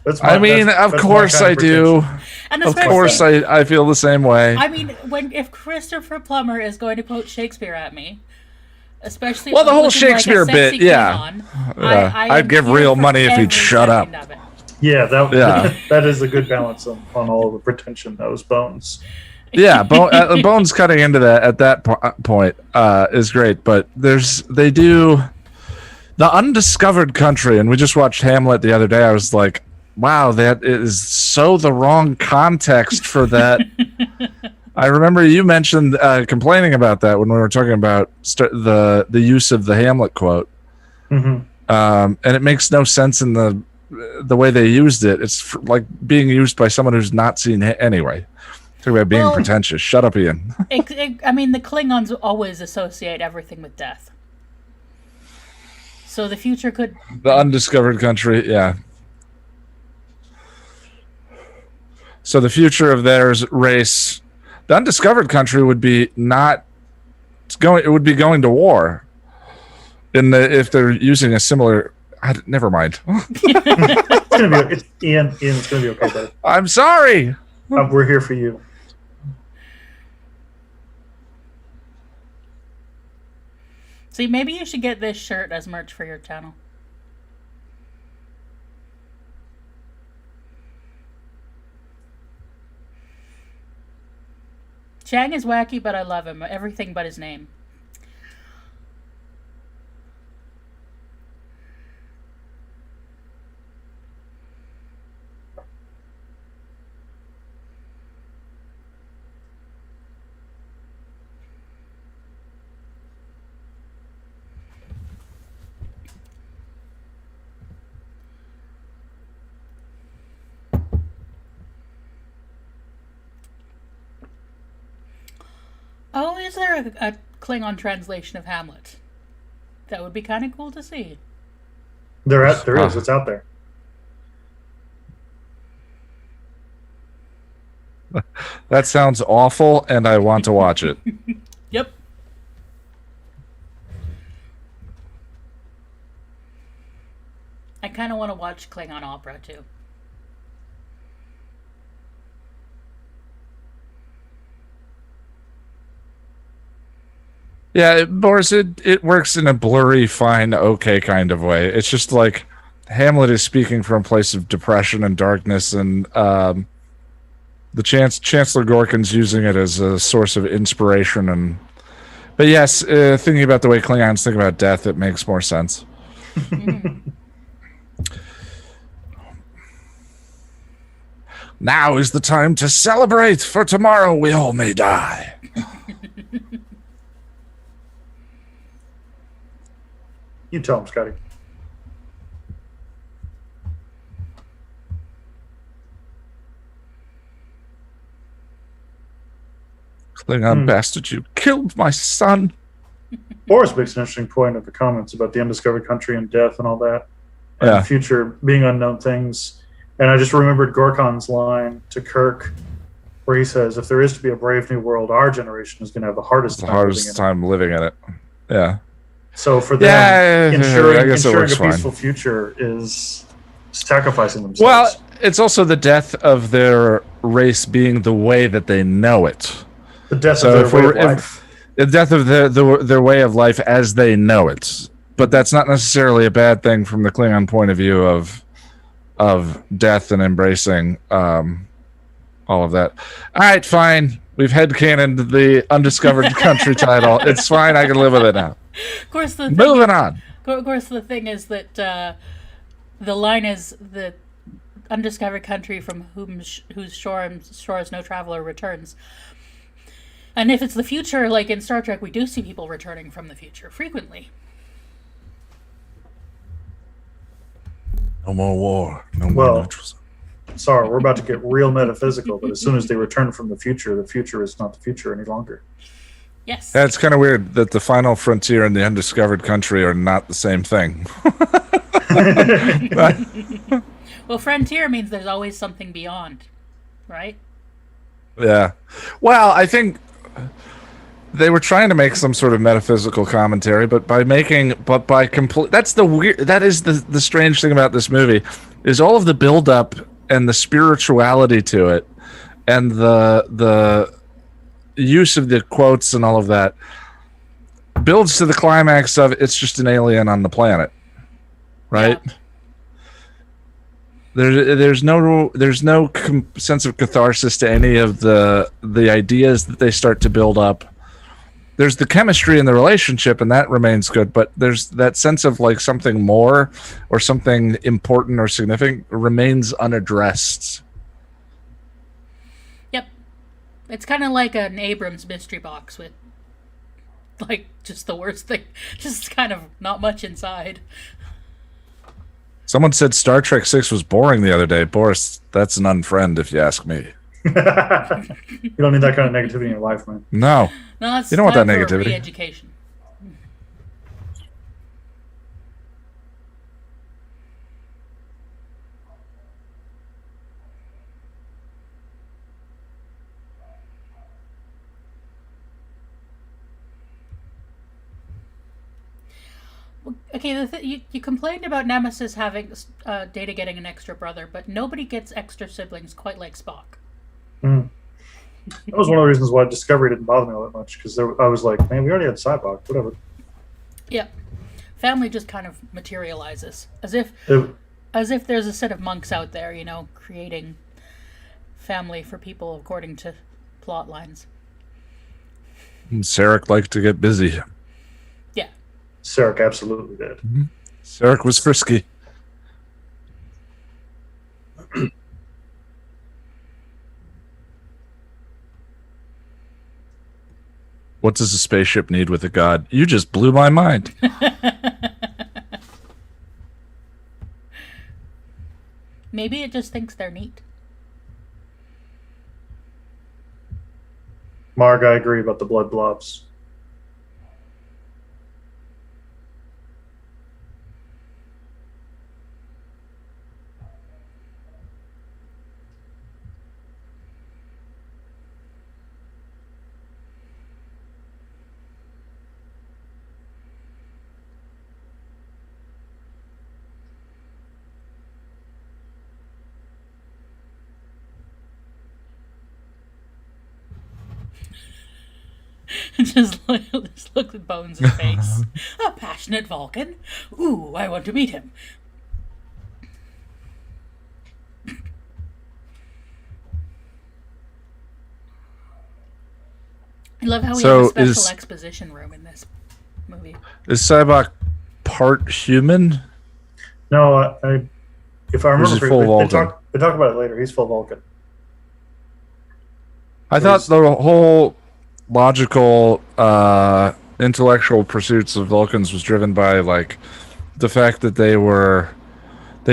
Of course I do. And of course I feel the same way. I mean, if Christopher Plummer is going to quote Shakespeare at me, especially the whole Shakespeare bit, yeah. I'd give real money if he'd shut up. Yeah, that is a good balance on all the pretension that was Bones. Yeah, Bones cutting into that at that point is great, but they do the undiscovered country, and we just watched Hamlet the other day. I was like, wow, that is so the wrong context for that. I remember you mentioned complaining about that when we were talking about the use of the Hamlet quote, mm-hmm. And it makes no sense in the way they used it. It's like being used by someone who's not seen it anyway. Talk about being pretentious. Shut up, Ian. I mean, the Klingons always associate everything with death. So the future could... The undiscovered country, yeah. So the future of their race, the undiscovered country would be not going. It would be going to war. If they're using a similar, never mind. It's gonna be Ian. It's gonna be okay, buddy. I'm sorry. We're here for you. See, maybe you should get this shirt as merch for your channel. Chang is wacky, but I love him. Everything but his name. Oh, is there a Klingon translation of Hamlet? That would be kind of cool to see. There is. It's out there. That sounds awful, and I want to watch it. Yep. I kind of want to watch Klingon opera, too. Yeah, Boris, it works in a blurry, fine, okay kind of way. It's just like Hamlet is speaking from a place of depression and darkness, and the Chancellor Gorkin's using it as a source of inspiration. But yes, thinking about the way Klingons think about death, it makes more sense. Now is the time to celebrate, for tomorrow we all may die. You tell him, Scotty. Klingon bastard, you killed my son. Boris makes an interesting point of the comments about the undiscovered country and death and all that. And Yeah. the future being unknown things. And I just remembered Gorkon's line to Kirk where he says, if there is to be a brave new world, our generation is going to have the hardest time living in it. Yeah. So for them, I ensuring guess it a works peaceful fine. future is sacrificing themselves. Well, it's also the death of their race being the way that they know it. the death So of their way of life. the death of their way of life as they know it. But that's not necessarily a bad thing from the Klingon point of view of death and embracing all of that. All right, fine. We've headcanoned the undiscovered country title. It's fine. I can live with it now. Of course, Moving on. Of course, the thing is that the line is the undiscovered country from whose shores no traveler returns. And if it's the future, like in Star Trek, we do see people returning from the future frequently. No more war. No more Well, neutrals. Sorry, we're about to get real metaphysical, but as soon as they return from the future is not the future any longer. Yes. Yeah, it's kind of weird that the final frontier and the undiscovered country are not the same thing. Well, frontier means there's always something beyond, right? Yeah. Well, I think they were trying to make some sort of metaphysical commentary, that is the strange thing about this movie, is all of the build up and the spirituality to it and the use of the quotes and all of that builds to the climax of it's just an alien on the planet, right? Yeah. There's no sense of catharsis to any of the ideas that they start to build up. There's the chemistry in the relationship, and that remains good, but there's that sense of like something more or something important or significant remains unaddressed. Yep. It's kind of like an Abrams mystery box with, like, just the worst thing. Just kind of not much inside. Someone said Star Trek 6 was boring the other day. Boris, that's an unfriend if you ask me. You don't need that kind of negativity in your life, man. No. No, it's You don't want that time for negativity. re-education. Okay, you complained about Nemesis having Data getting an extra brother, but nobody gets extra siblings quite like Spock. Mm. That was one of the reasons why Discovery didn't bother me all that much, because I was like, man, we already had Cyborg, whatever. Yeah, family just kind of materializes as if there's a set of monks out there, creating family for people according to plot lines. Sarek liked to get busy. Yeah. Sarek absolutely did. Sarek was frisky. What does a spaceship need with a god? You just blew my mind. Maybe it just thinks they're neat. Marg, I agree about the blood blobs. Just look at Bones' face. A passionate Vulcan? Ooh, I want to meet him. I love how we have a special exposition room in this movie. Is Sybok part human? No, if I remember full Vulcan? They talk about it later. He's full Vulcan. I thought the whole logical, intellectual pursuits of Vulcans was driven by like the fact that they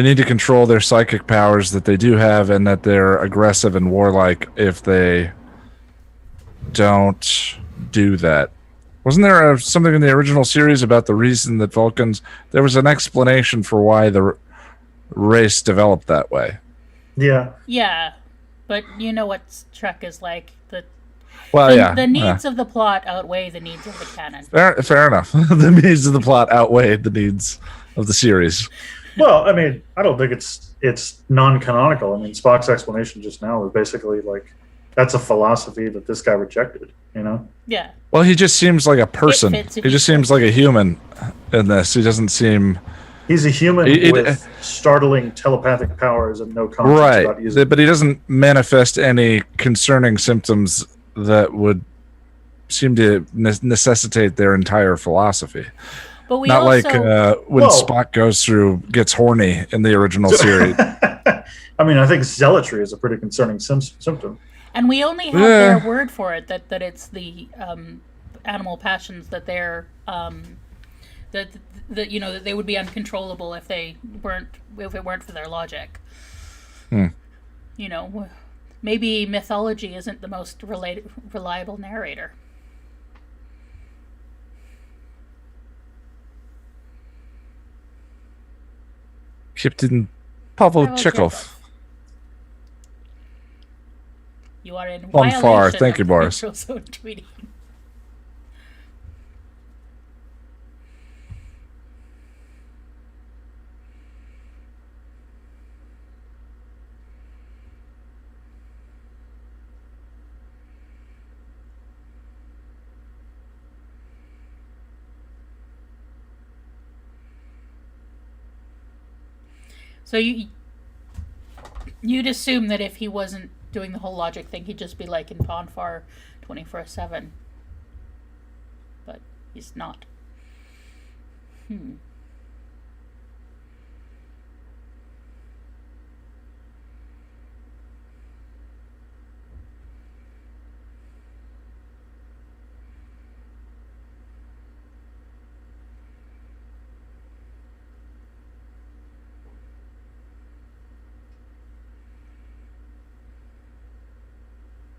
need to control their psychic powers that they do have, and that they're aggressive and warlike if they don't do that. Wasn't there something in the original series about the reason that Vulcans? There was an explanation for why the race developed that way. Yeah. Yeah, but you know what Trek is like. The needs of the plot outweigh the needs of the canon. Fair enough. The needs of the plot outweigh the needs of the series. Well, I mean, I don't think it's non-canonical. I mean, Spock's explanation just now was basically like, that's a philosophy that this guy rejected, you know? Yeah. Well, he just seems like a person. He just seems like a human in this. He doesn't seem... He's a human with startling telepathic powers and no conscience about using them. But he doesn't manifest any concerning symptoms that would seem to necessitate their entire philosophy. But we Not also... like when Spock gets horny in the original series. I mean, I think zealotry is a pretty concerning symptom. And we only have their word for it, that it's the animal passions that they're that you know, that they would be uncontrollable if it weren't for their logic. You know, maybe mythology isn't the most reliable narrator. Captain Pavel Chekhov. You are in on far. violation Thank you, of Boris. neutral zone treaty. So you'd assume that if he wasn't doing the whole logic thing, he'd just be like in Ponfar 24/7. But he's not.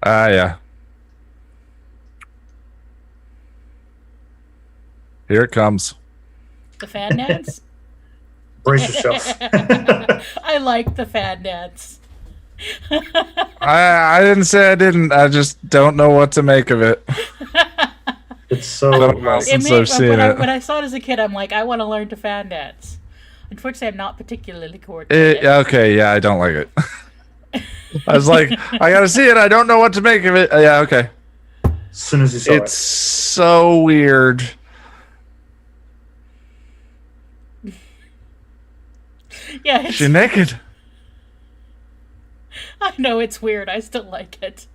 Yeah. Here it comes. The fan dance? Brace yourself. I like the fan dance. I didn't say I didn't. I just don't know what to make of it. It's so... When I saw it as a kid, I'm like, I want to learn to fan dance. Unfortunately, I'm not particularly coordinated. Okay, yeah, I don't like it. I was like, I gotta see it. I don't know what to make of it. Yeah, okay. As soon as you saw it. It's so weird. Yeah, She's naked. I know it's weird. I still like it.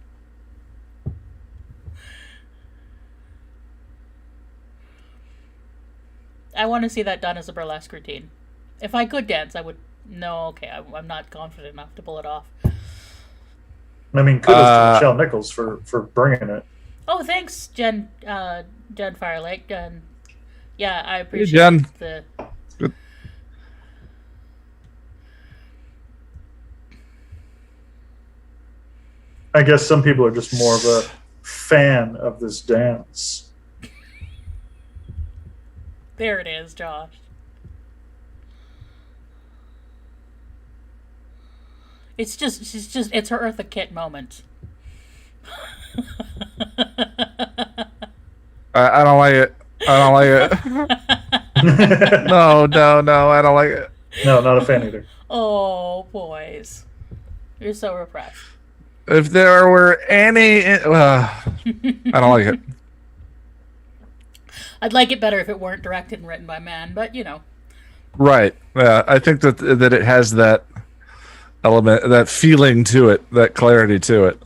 I want to see that done as a burlesque routine. If I could dance, I would. No, okay, I'm not confident enough to pull it off. I mean, kudos to Michelle Nichols for bringing it. Oh, thanks, Jen Firelake. Yeah, I appreciate Jen. the. Good. I guess some people are just more of a fan of this dance. There it is, Josh. It's her Eartha Kitt moment. I don't like it. I don't like it. No, I don't like it. No, not a fan either. Oh, boys. You're so repressed. If there were any... I don't like it. I'd like it better if it weren't directed and written by man, but, you know. Right. Yeah, I think that it has that element, that feeling to it, that clarity to it.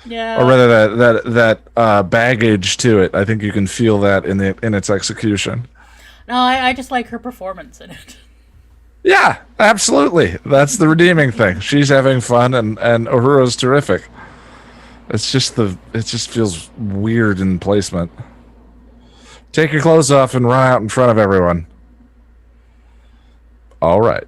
Yeah. Or rather, that baggage to it. I think you can feel that in its execution. No, I just like her performance in it. Yeah, absolutely. That's the redeeming thing. She's having fun, and Uhura's terrific. It just feels weird in placement. Take your clothes off and run out in front of everyone. All right.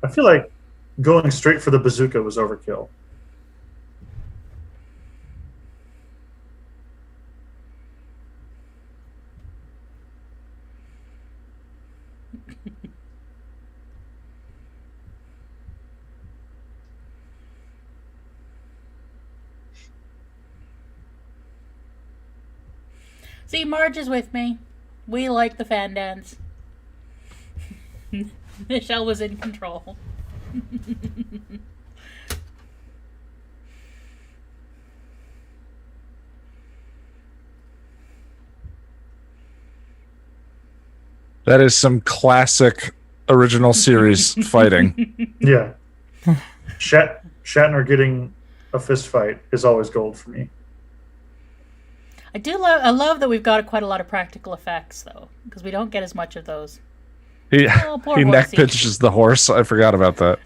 I feel like going straight for the bazooka was overkill. See, Marge is with me. We like the fan dance. Michelle was in control. That is some classic original series fighting. Yeah. Shatner getting a fist fight is always gold for me. I love that we've got quite a lot of practical effects, though, because we don't get as much of those. He Poor neck horsey. pinches the horse. I forgot about that.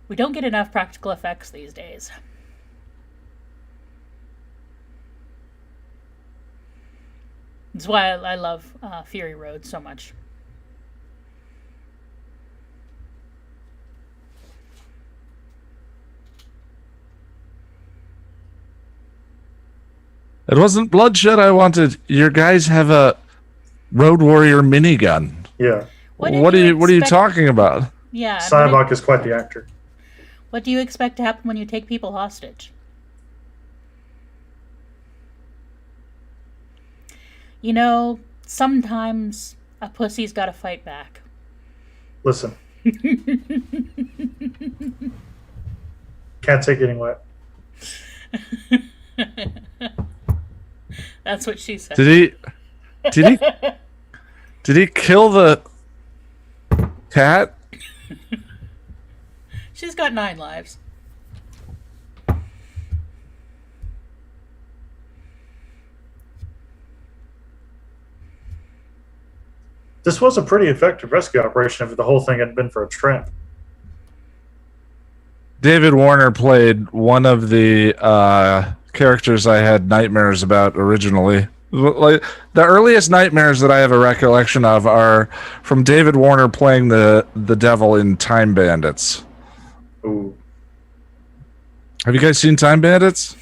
We don't get enough practical effects these days. That's why I love Fury Road so much. It wasn't bloodshed I wanted. Your guys have a Road Warrior minigun. Yeah. What are you talking about? Yeah. Cyborg is quite the actor. What do you expect to happen when you take people hostage? You know, sometimes a pussy's got to fight back. Listen. Can't take getting wet. That's what she said. Did he kill the cat? She's got 9 lives. This was a pretty effective rescue operation if the whole thing hadn't been for a tramp. David Warner played one of the characters I had nightmares about originally. Like the earliest nightmares that I have a recollection of are from David Warner playing the devil in Time Bandits. Ooh. Have you guys seen Time Bandits?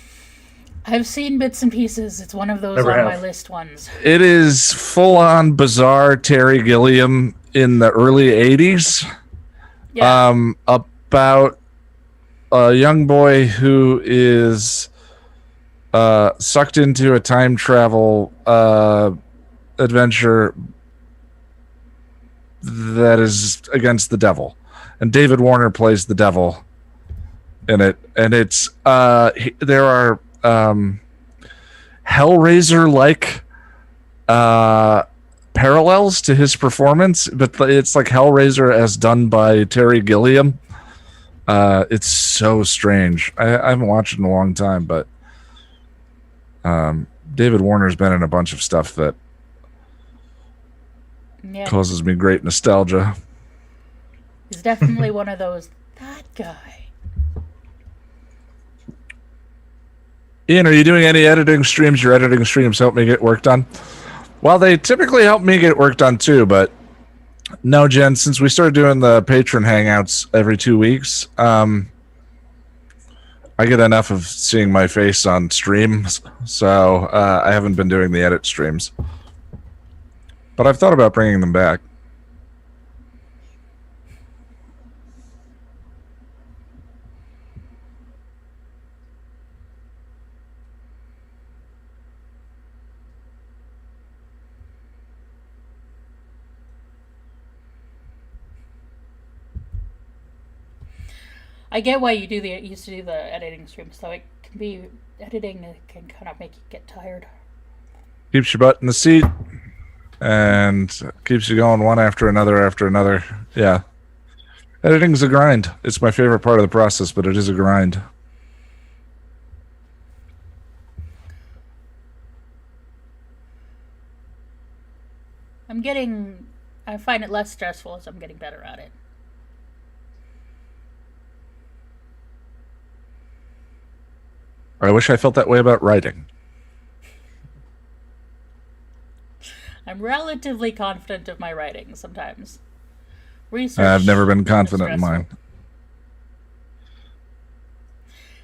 I've seen bits and pieces. It's one of those Never on have. my list ones. It is full-on bizarre Terry Gilliam in the early 80s. Yeah. About a young boy who is sucked into a time travel adventure that is against the devil. And David Warner plays the devil in it. And it's there are Hellraiser-like parallels to his performance, but it's like Hellraiser as done by Terry Gilliam. It's so strange. I haven't watched it in a long time, but David Warner's been in a bunch of stuff that causes me great nostalgia. He's definitely one of those, that guy. Ian, are you doing any editing streams? Your editing streams help me get work done? Well, they typically help me get work done too, but no, Jen, since we started doing the patron hangouts every 2 weeks, I get enough of seeing my face on streams, so I haven't been doing the edit streams. But I've thought about bringing them back. I get why you used to do the editing streams, though. It can be editing. It can kind of make you get tired. Keeps your butt in the seat and keeps you going one after another. Yeah, editing's a grind. It's my favorite part of the process, but it is a grind. I find it less stressful as I'm getting better at it. I wish I felt that way about writing. I'm relatively confident of my writing sometimes. Research. I've never been confident in mine.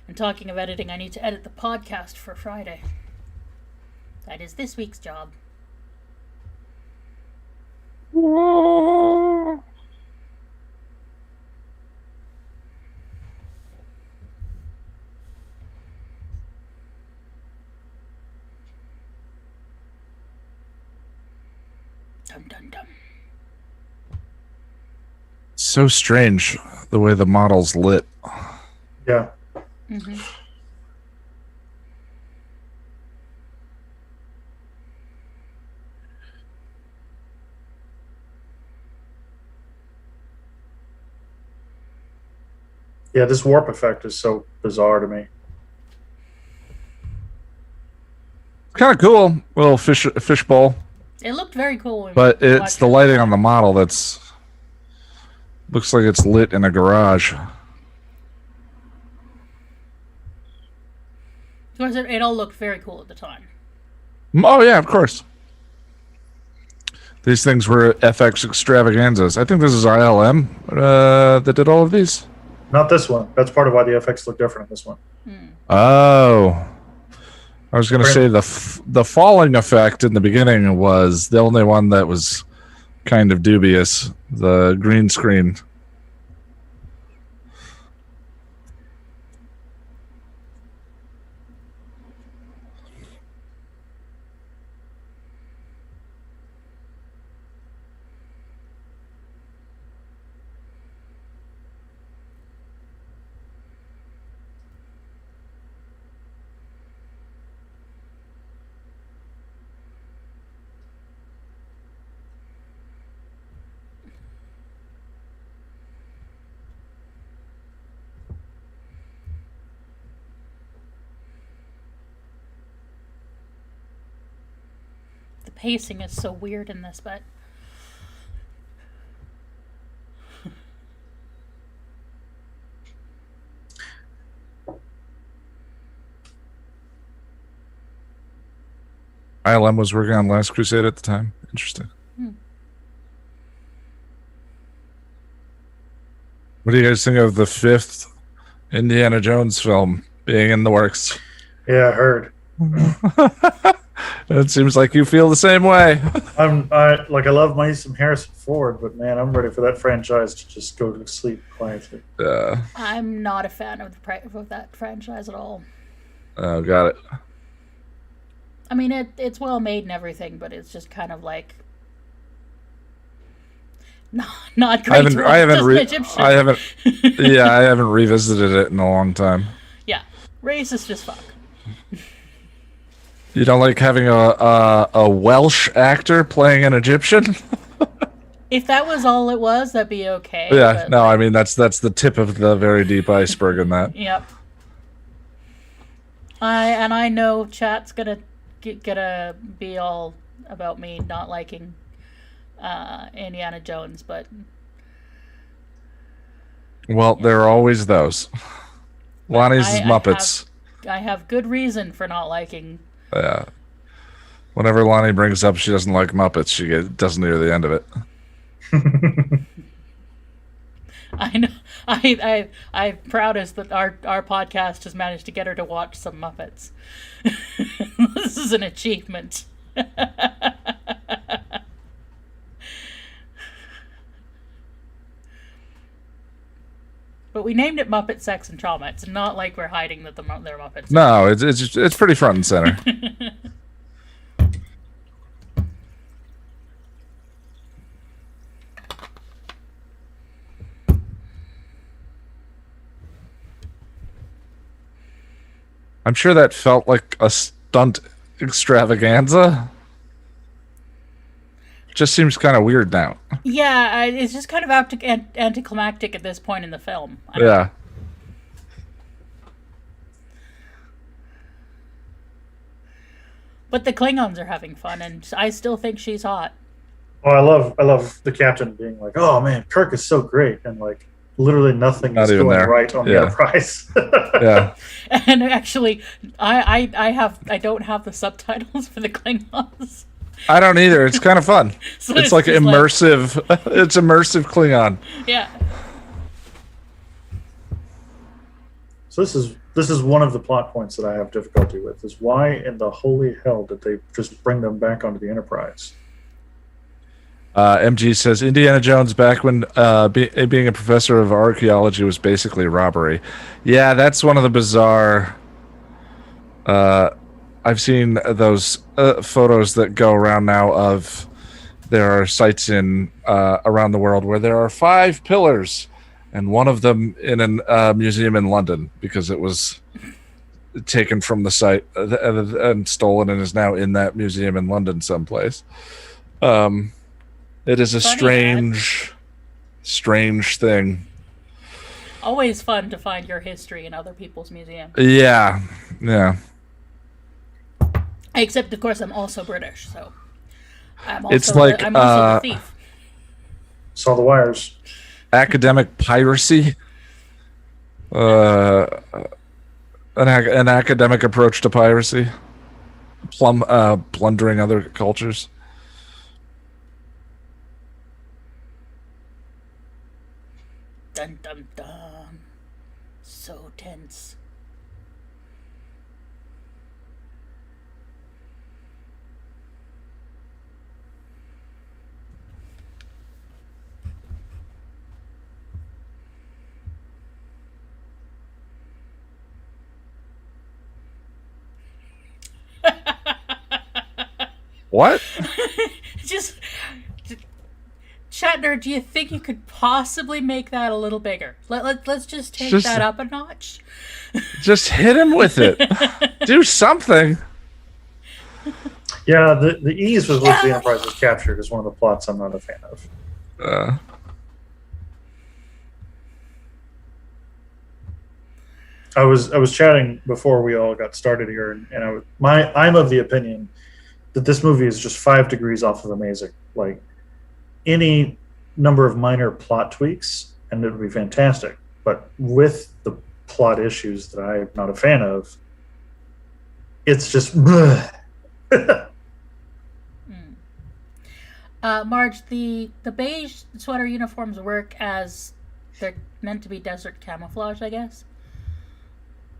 And talking of editing, I need to edit the podcast for Friday. That is this week's job. Whoa. Dum dum dum. So strange the way the model's lit. Yeah. Mm-hmm. Yeah, this warp effect is so bizarre to me. Kind of cool, little fishbowl. It looked very cool. But it's the lighting on the model that's looks like it's lit in a garage. Of course, it all looked very cool at the time. Oh yeah, of course. These things were FX extravaganzas. I think this is ILM that did all of these. Not this one. That's part of why the FX look different in this one. Oh. I was going to say the falling effect in the beginning was the only one that was kind of dubious. The green screen. The pacing is so weird in this, but ILM was working on Last Crusade at the time. Interesting. What do you guys think of the 5th Indiana Jones film being in the works? Yeah, I heard. It seems like you feel the same way. I love me some Harrison Ford, but man, I'm ready for that franchise to just go to sleep quietly. I'm not a fan of that franchise at all. Oh, got it. I mean, it's well made and everything, but it's just kind of like not great. I haven't revisited it in a long time. Yeah, racist as fuck. You don't like having a Welsh actor playing an Egyptian? If that was all it was, that'd be okay. Yeah, no, I mean that's the tip of the very deep iceberg in that. Yep. I know chat's gonna be all about me not liking Indiana Jones, but well, there are always those. Lonnie's Muppets. I have good reason for not liking. Yeah. Whenever Lonnie brings up she doesn't like Muppets, she doesn't hear the end of it. I know. I'm proudest that our podcast has managed to get her to watch some Muppets. This is an achievement. But we named it Muppet Sex and Trauma. It's not like we're hiding that they're Muppets. No, it's pretty front and center. I'm sure that felt like a stunt extravaganza. Just seems kind of weird now. Yeah, it's just kind of anticlimactic at this point in the film. Yeah. But the Klingons are having fun, and I still think she's hot. Oh, I love the captain being like, "Oh man, Kirk is so great," and like literally nothing is going right on the Enterprise. Yeah. And actually, I don't have the subtitles for the Klingons. I don't either. It's kind of fun. So it's like immersive. It's immersive Klingon. Yeah. So this is one of the plot points that I have difficulty with. Is why in the holy hell did they just bring them back onto the Enterprise? MG says Indiana Jones back when being a professor of archaeology was basically robbery. Yeah, that's one of the bizarre. I've seen those photos that go around now of there are sites in around the world where there are 5 pillars, and one of them in a museum in London because it was taken from the site and stolen and is now in that museum in London someplace. It is a strange thing. Always fun to find your history in other people's museums. Yeah. Except, of course, I'm also British, so I'm also, it's like, I'm also the thief. Saw the wires. Academic piracy. An academic approach to piracy. Plundering other cultures. Dun dun dun. So tense. What? Just Shatner, do you think you could possibly make that a little bigger? Let's just take that up a notch. Just hit him with it. Do something. Yeah, the ease with which the Enterprise was captured is one of the plots I'm not a fan of. I was chatting before we all got started here, and I'm of the opinion that this movie is just 5 degrees off of amazing. Like any number of minor plot tweaks, and it would be fantastic. But with the plot issues that I'm not a fan of, it's just. Marge, the beige sweater uniforms work as they're meant to be desert camouflage, I guess.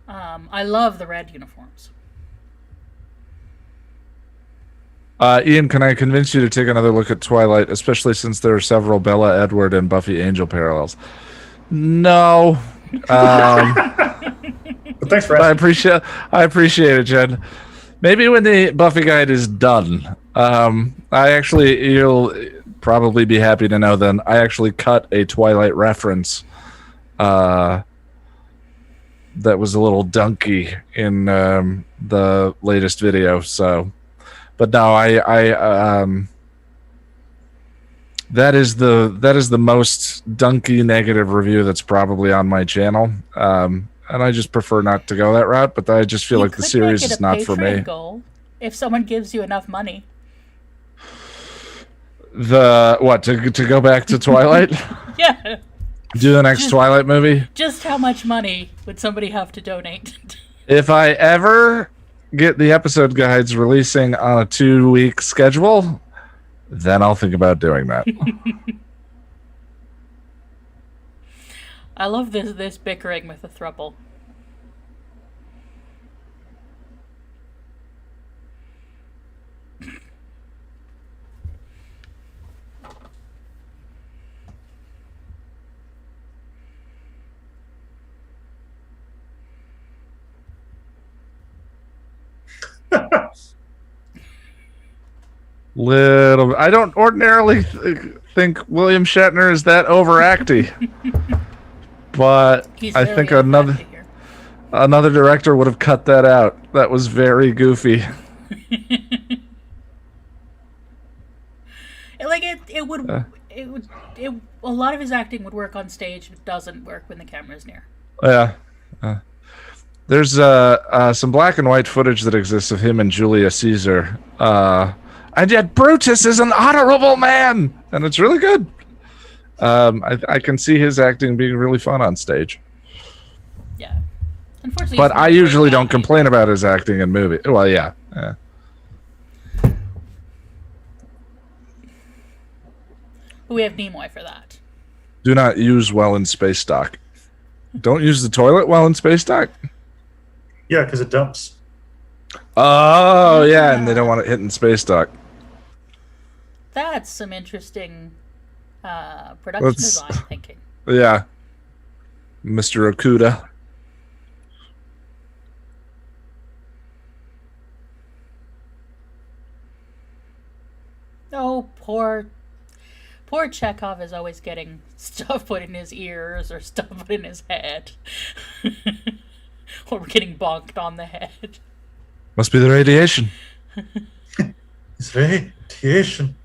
I love the red uniforms. Ian, can I convince you to take another look at Twilight, especially since there are several Bella, Edward, and Buffy Angel parallels? No. But thanks for asking. I appreciate it, Jen. Maybe when the Buffy guide is done, you'll probably be happy to know then I actually cut a Twilight reference that was a little dunky in the latest video. So, but no, that is the most dunky negative review that's probably on my channel. And I just prefer not to go that route. But I just feel like the series is not for me. Goal if someone gives you enough money. To go back to Twilight? Yeah. Do the next Twilight movie? Just how much money would somebody have to donate? If I ever get the episode guides releasing on a 2-week schedule, then I'll think about doing that. I love this bickering with the throuple. Little. I don't ordinarily think William Shatner is that overacty, but I think another director would have cut that out. That was very goofy. Like it would a lot of his acting would work on stage. It doesn't work when the camera's near. Yeah. There's some black and white footage that exists of him and Julius Caesar. And yet Brutus is an honorable man, and it's really good. I can see his acting being really fun on stage. Yeah, unfortunately. But I usually don't complain about his acting in movies. Well, yeah. But we have Nimoy for that. Do not use well in space dock. Don't use the toilet while in space dock. Yeah, because it dumps. Oh, yeah, and they don't want it hitting space dock. That's some interesting production design thinking. Yeah. Mr. Okuda. Oh, poor Chekhov is always getting stuff put in his ears or stuff put in his head. Or we're getting bonked on the head. Must be the radiation. It's radiation.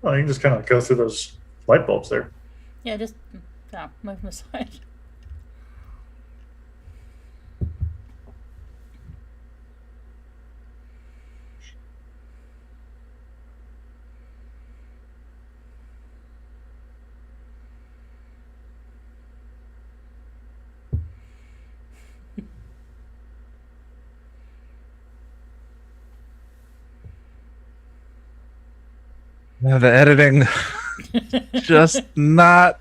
Well, you can just kind of go through those light bulbs there. Yeah, just move them aside. Yeah, the editing just not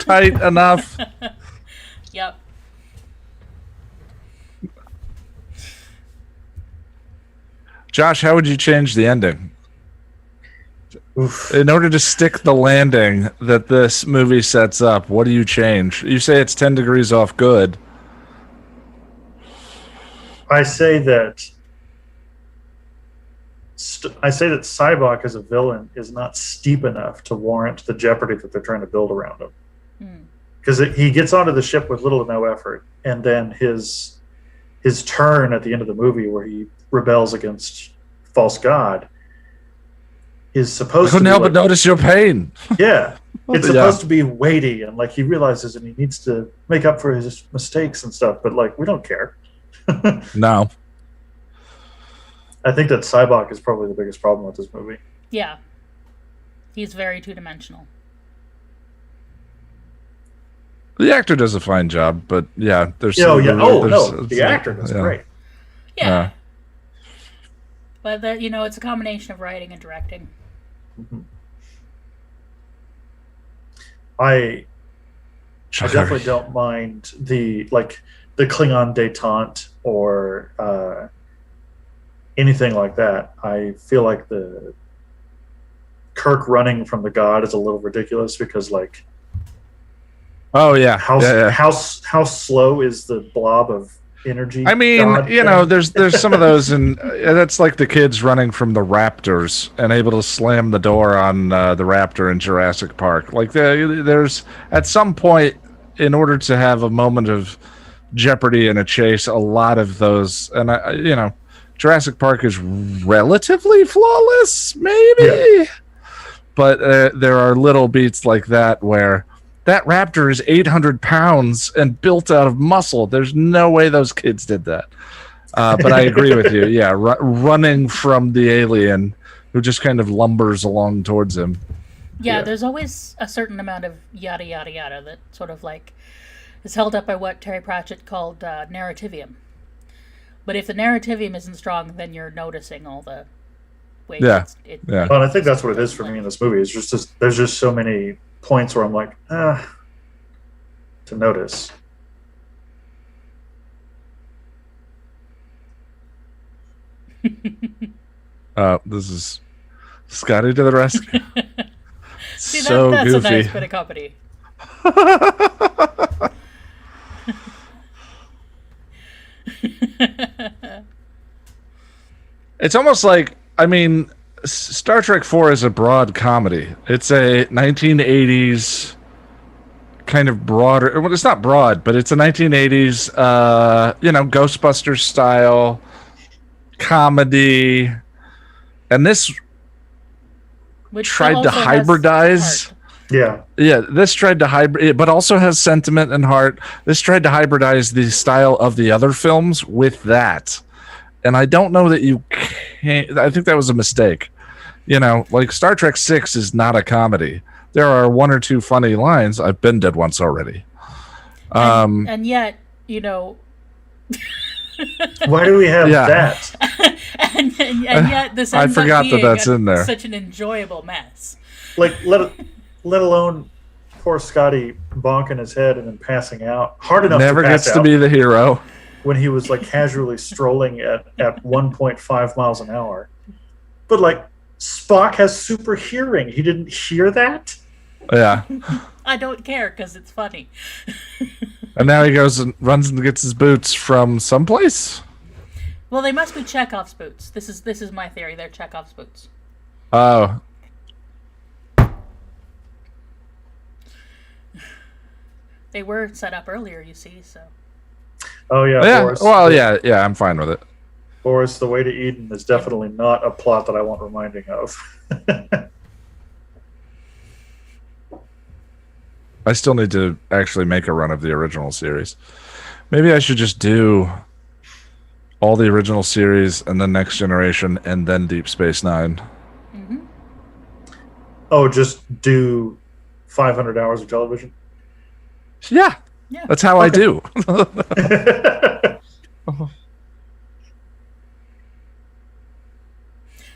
tight enough. Yep. Josh, how would you change the ending? Oof. In order to stick the landing that this movie sets up, what do you change? You say it's 10 degrees off good. I say that Cybok as a villain is not steep enough to warrant the jeopardy that they're trying to build around him. Because he gets onto the ship with little to no effort, and then his turn at the end of the movie where he rebels against false god is supposed to couldn't help but notice your pain. Yeah. It's supposed to be weighty and like he realizes and he needs to make up for his mistakes and stuff, but like we don't care. No. I think that Cybok is probably the biggest problem with this movie. Yeah. He's very two-dimensional. The actor does a fine job, but yeah, there's the actor does great. Yeah. But it's a combination of writing and directing. I I definitely don't mind the Klingon detente or anything like that. I feel like the Kirk running from the god is a little ridiculous because oh yeah, how slow is the blob of energy? I mean, there's some of those, and that's like the kids running from the raptors and able to slam the door on the raptor in Jurassic Park. Like there's at some point, in order to have a moment of jeopardy in a chase, a lot of those, and Jurassic Park is relatively flawless, maybe, yeah. But there are little beats like that where that raptor is 800 pounds and built out of muscle. There's no way those kids did that. But I agree with you. Yeah, running from the alien who just kind of lumbers along towards him. Yeah, there's always a certain amount of yada, yada, yada that sort of is held up by what Terry Pratchett called narrativium. But if the narrativium isn't strong, then you're noticing all the ways. Yeah. Well, and I think that's what it is for me in this movie. It's just there's just so many points where I'm like, to notice. This is Scotty to the rescue. See, so that's goofy. A nice bit of company. It's almost like, Star Trek 4 is a broad comedy. It's a 1980s kind of broader. Well, it's not broad, but it's a 1980s, Ghostbusters style comedy. And this tried to hybridize. Yeah. Yeah, this tried to hybrid, but also has sentiment and heart. This tried to hybridize the style of the other films with that. And I don't know that you can. I think that was a mistake. Star Trek 6 is not a comedy. There are one or two funny lines. I've been dead once already. And yet, why do we have that? and yet this ends I forgot up being that's in there. Such an enjoyable mess. Let alone poor Scotty bonking his head and then passing out. Hard enough Never to pass gets out to be the hero. when he was casually strolling at 1.5 miles an hour. But Spock has super hearing. He didn't hear that? Yeah. I don't care because it's funny. And now he goes and runs and gets his boots from someplace? Well, they must be Chekhov's boots. This is my theory. They're Chekhov's boots. Oh. They were set up earlier, you see, so. Oh, yeah. Yeah. Boris, Well, yeah, I'm fine with it. Boris, the Way to Eden is definitely not a plot that I want reminding of. I still need to actually make a run of the original series. Maybe I should just do all the original series and then Next Generation and then Deep Space Nine. Mm-hmm. Oh, just do 500 hours of television? Yeah. That's how I do.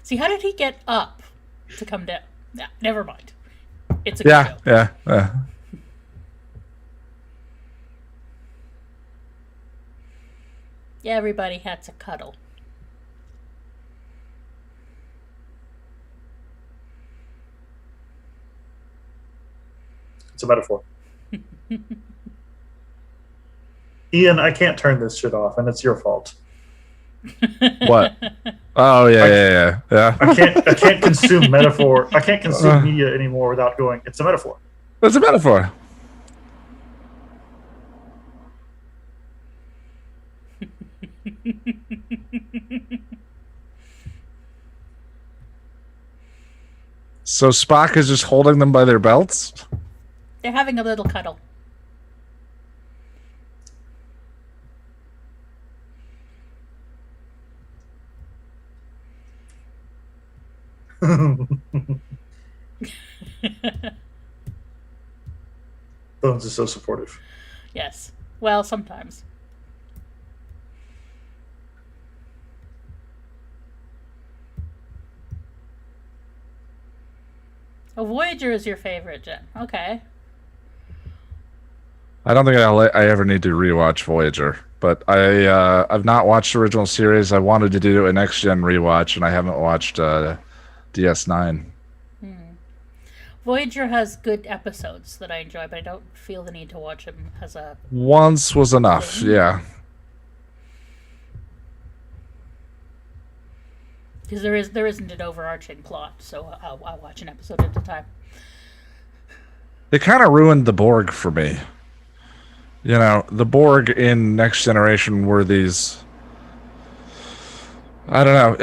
See, how did he get up to come down? Nah, never mind. It's a good show. Yeah. Yeah, everybody had to cuddle. It's a metaphor. Ian, I can't turn this shit off, and it's your fault. What? Oh yeah. I can't consume metaphor. I can't consume media anymore without going, it's a metaphor. It's a metaphor. So Spock is just holding them by their belts? They're having a little cuddle. Bones is so supportive. Yes. Well, sometimes. Oh, Voyager is your favorite, Jen. Okay. I don't think I ever need to rewatch Voyager, but I've not watched the original series. I wanted to do a next gen rewatch, and I haven't watched DS9. Voyager has good episodes that I enjoy, but I don't feel the need to watch them as a Once was enough, thing. yeah. Because there isn't an overarching plot, so I'll watch an episode at a time. They kind of ruined the Borg for me. You know, the Borg in Next Generation were these. I don't know.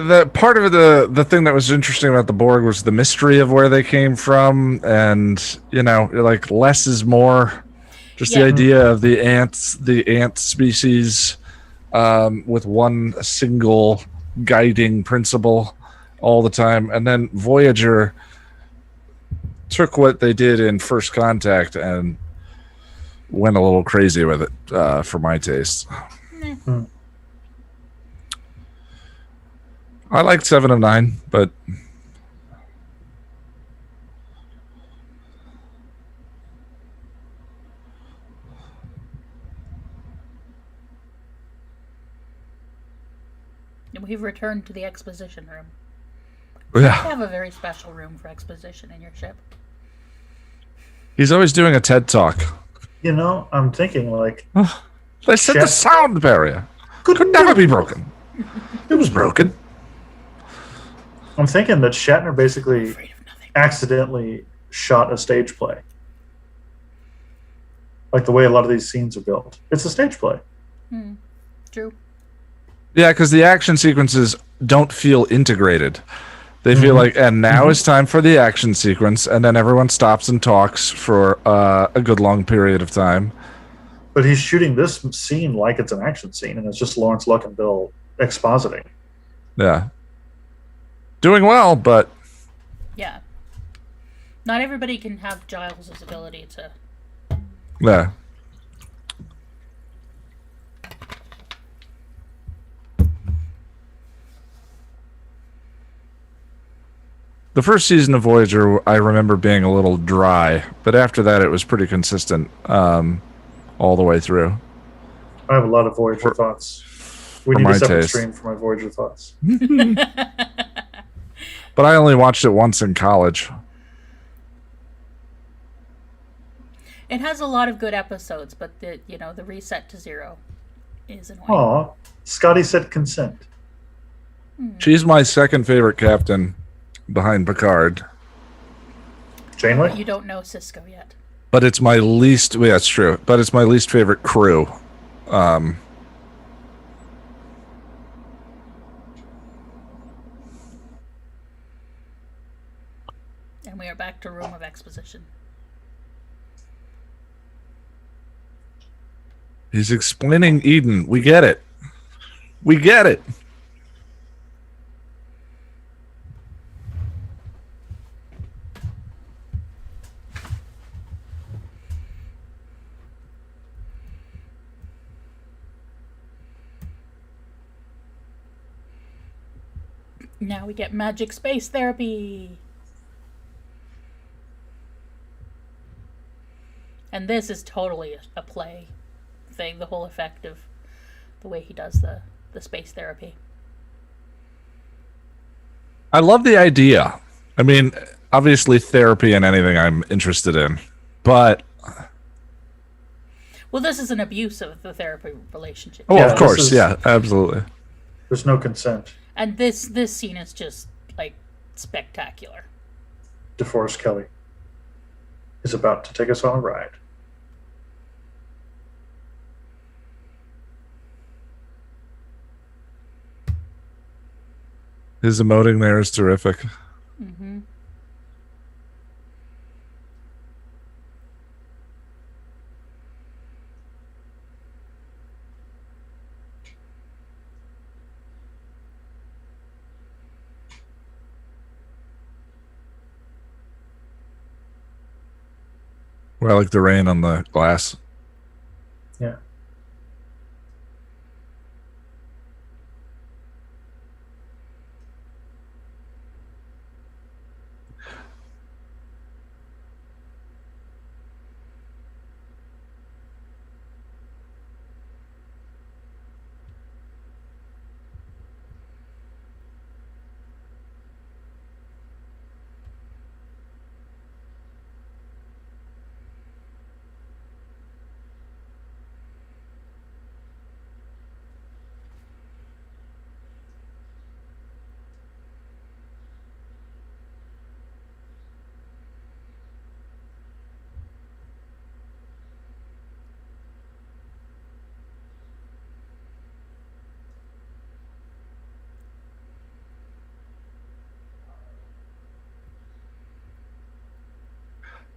The part of the thing that was interesting about the Borg was the mystery of where they came from, and like less is more. Just the idea of the ant species, with one single guiding principle all the time, and then Voyager took what they did in First Contact and went a little crazy with it, for my taste. I liked 7 of 9, but We've returned to the exposition room. yeah, You have a very special room for exposition in your ship. he's always doing a TED talk. I'm thinking like They said the sound barrier could never be broken. It was broken. I'm thinking that Shatner basically Afraid of nothing. accidentally shot a stage play. Like the way a lot of these scenes are built. It's a stage play. True. Yeah, because the action sequences don't feel integrated. They feel like, and now it's time for the action sequence, and then everyone stops and talks for a good long period of time. But he's shooting this scene like it's an action scene, and it's just Lawrence Luckenbill expositing. Yeah. Doing well, but Yeah. Not everybody can have Giles' ability to. yeah. The first season of Voyager, I remember being a little dry, but after that, it was pretty consistent all the way through. I have a lot of Voyager thoughts. We need a separate stream for my Voyager thoughts. But I only watched it once in college. It has a lot of good episodes, but the reset to 0 is annoying. Aw, Scotty said consent. She's my second favorite captain behind Picard. Janeway? You don't know Cisco yet. But it's my least... Yeah, that's true. But it's my least favorite crew. And we are back to Room of Exposition. He's explaining Eden. We get it. We get it. Now we get magic space therapy. And this is totally a play thing, the whole effect of the way he does the space therapy. I love the idea. I mean, obviously therapy and anything I'm interested in. But... Well, this is an abuse of the therapy relationship. Oh, Yeah, of course. this is- Yeah, absolutely. There's no consent. And this scene is just, like, spectacular. DeForest Kelly is about to take us on a ride. His emoting there is terrific. Mm-hmm. Well, I like the rain on the glass. Yeah.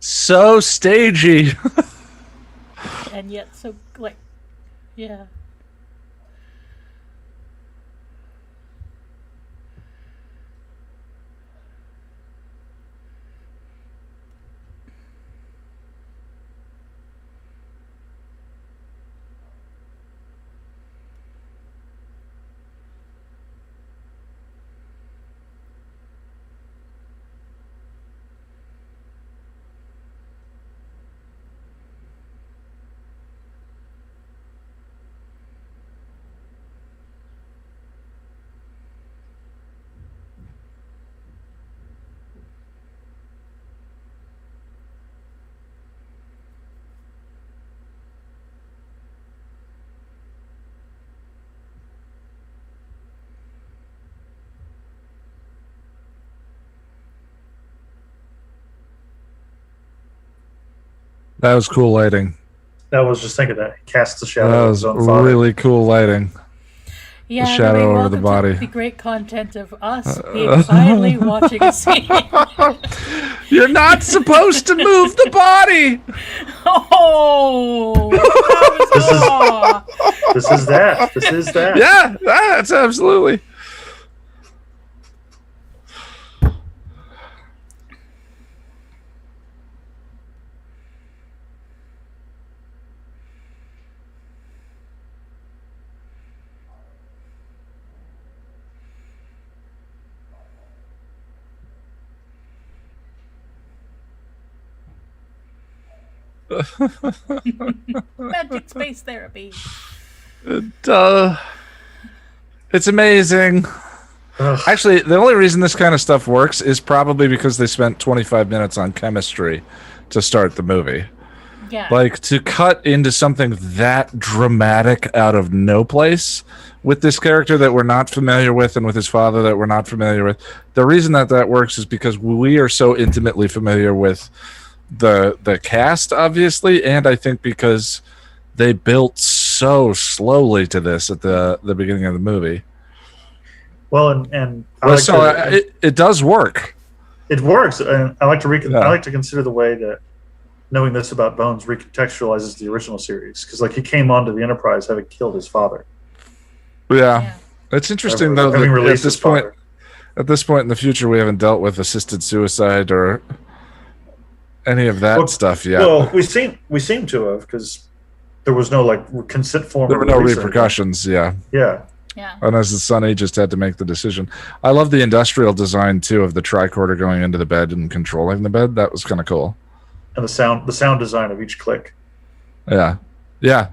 so stagey. And yet so, like, yeah. That was cool lighting. I was just thinking that. He casts the shadow That of was his own father. really cool lighting. Yeah, shadow over the body. The great content of us being quietly watching a scene. You're not supposed to move the body. Oh, This is that. This is that. Yeah, that's absolutely. Magic space therapy. It's amazing. Ugh. Actually, the only reason this kind of stuff works is probably because they spent 25 minutes on chemistry to start the movie. Yeah. Like, to cut into something that dramatic out of no place with this character that we're not familiar with and with his father that we're not familiar with. The reason that works is because we are so intimately familiar with the cast, obviously, and I think because they built so slowly to this at the beginning of the movie. Well, and it does work. It works, and I like to Yeah. I like to consider the way that knowing this about Bones recontextualizes the original series, because like he came onto the Enterprise having killed his father. Yeah. It's interesting though that released his father. at this point in the future we haven't dealt with assisted suicide or any of that stuff yet. Well, we seem to have, because there was no like consent form. There were no repercussions. Yeah. Yeah. Yeah. And as the son, he just had to make the decision. I love the industrial design too of the tricorder going into the bed and controlling the bed. That was kind of cool. And the sound design of each click. Yeah. Yeah.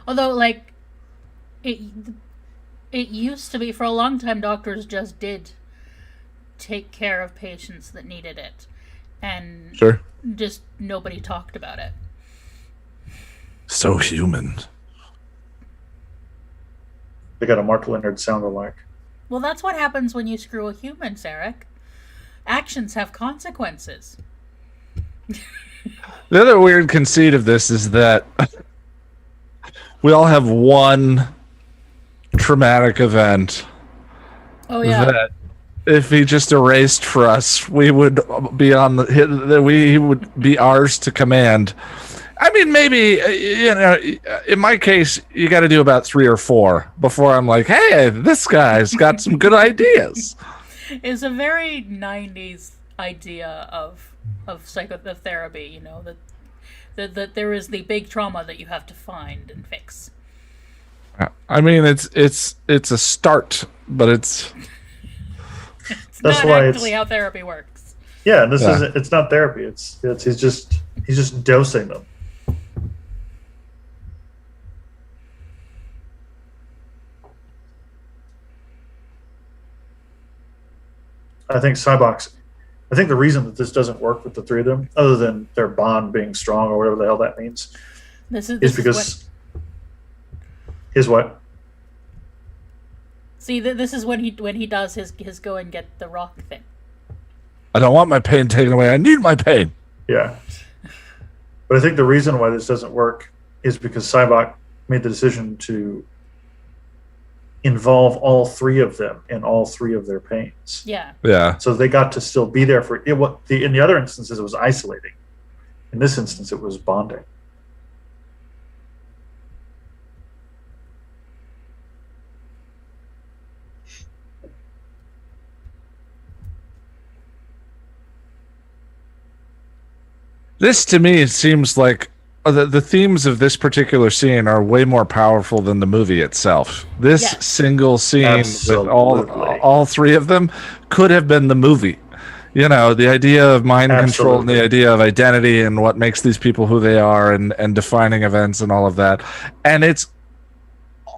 Although, like, it used to be, for a long time, doctors just did take care of patients that needed it. And Sure. just nobody talked about it. So human. They got a Mark Leonard sound alike. Well, that's what happens when you screw a human, Sarek. Actions have consequences. The other weird conceit of this is that we all have one traumatic event Oh, yeah. that if he just erased for us, we would be he would be ours to command. I mean, maybe, in my case, you got to do about 3 or 4 before I'm like, hey, this guy's got some good ideas. It's a very 90s idea of psychotherapy, you know, that there is the big trauma that you have to find and fix. I mean, it's a start, but it's That's not why actually how therapy works. Yeah, it's not therapy. It's he's just dosing them. I think the reason that this doesn't work with the 3 of them, other than their bond being strong or whatever the hell that means, is because his what? See, this is when he does his go and get the rock thing. I don't want my pain taken away. I need my pain. Yeah. But I think the reason why this doesn't work is because Cybok made the decision to involve all 3 of them in all 3 of their pains. Yeah. Yeah. So they got to still be there for it. In the other instances, it was isolating. In this instance, it was bonding. This, to me, it seems like the themes of this particular scene are way more powerful than the movie itself. This single scene Absolutely. with all three of them could have been the movie. You know, the idea of mind control and the idea of identity and what makes these people who they are and defining events and all of that. And it's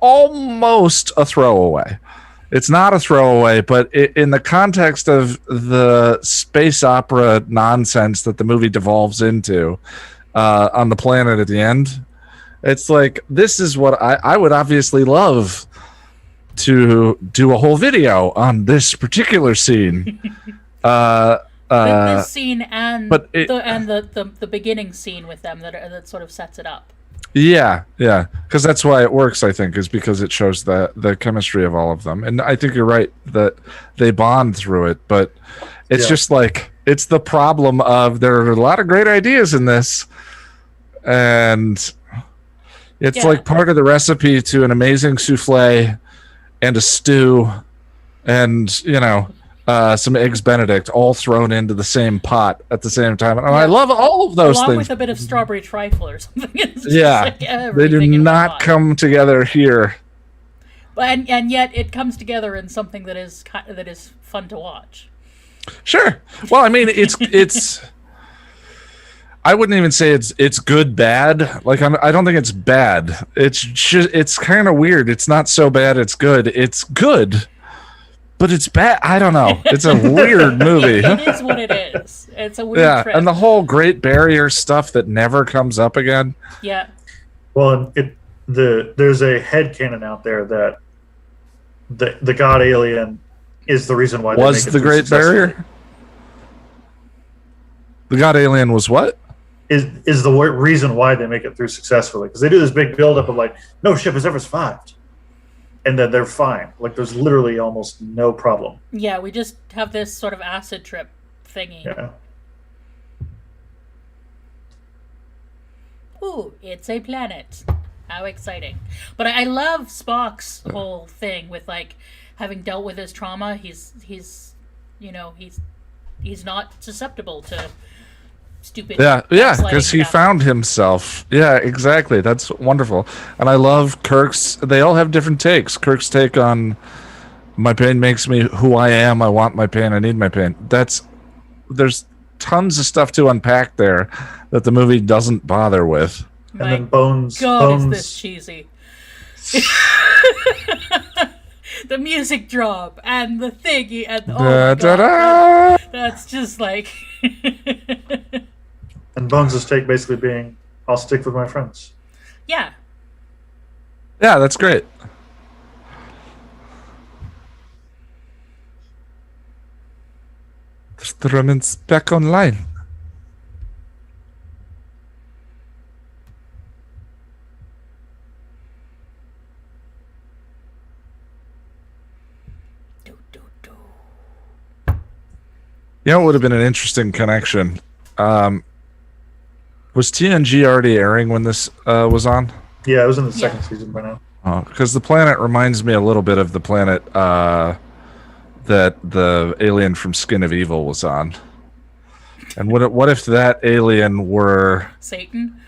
almost a throwaway. It's not a throwaway, but in the context of the space opera nonsense that the movie devolves into on the planet at the end, it's like, this is what I would obviously love to do a whole video on this particular scene. This scene and the beginning scene with them that sort of sets it up. Yeah, because that's why it works, I think, is because it shows the chemistry of all of them. And I think you're right that they bond through it, but it's just like, it's the problem of there are a lot of great ideas in this, and it's like part of the recipe to an amazing souffle and a stew and, you know, some eggs Benedict all thrown into the same pot at the same time. And I love all of those things. Along with a bit of strawberry trifle or something. They do not come together here. And yet it comes together in something that is fun to watch. Sure. Well, I mean, it's I wouldn't even say it's good bad. Like, I don't think it's bad. It's just, it's kind of weird. It's not so bad it's good. It's good. But it's bad. I don't know. It's a weird movie. It is what it is. It's a weird trip. And the whole Great Barrier stuff that never comes up again. Yeah. Well, there's a headcanon out there that the god alien is the reason why was the Great Barrier. The god alien was what? Is the reason why they make it through successfully, because they do this big buildup of like, no ship has ever survived. And then they're fine. Like, there's literally almost no problem. Yeah, we just have this sort of acid trip thingy. Yeah. Ooh, it's a planet. How exciting. But I love Spock's whole thing with, like, having dealt with his trauma. He's not susceptible to stupid. Yeah, because he found himself. Yeah, exactly. That's wonderful. And I love Kirk's. They all have different takes. Kirk's take on my pain makes me who I am. I want my pain. I need my pain. There's tons of stuff to unpack there that the movie doesn't bother with. And then Bones. Is this cheesy? The music drop and the thingy and my God, that's just like. And Bones' take basically being, I'll stick with my friends. Yeah. Yeah, that's great. The remnants back online. You know, it would have been an interesting connection. Was TNG already airing when this was on? Yeah, it was in the second season by now. Oh, because the planet reminds me a little bit of the planet that the alien from Skin of Evil was on. And what if that alien were Satan?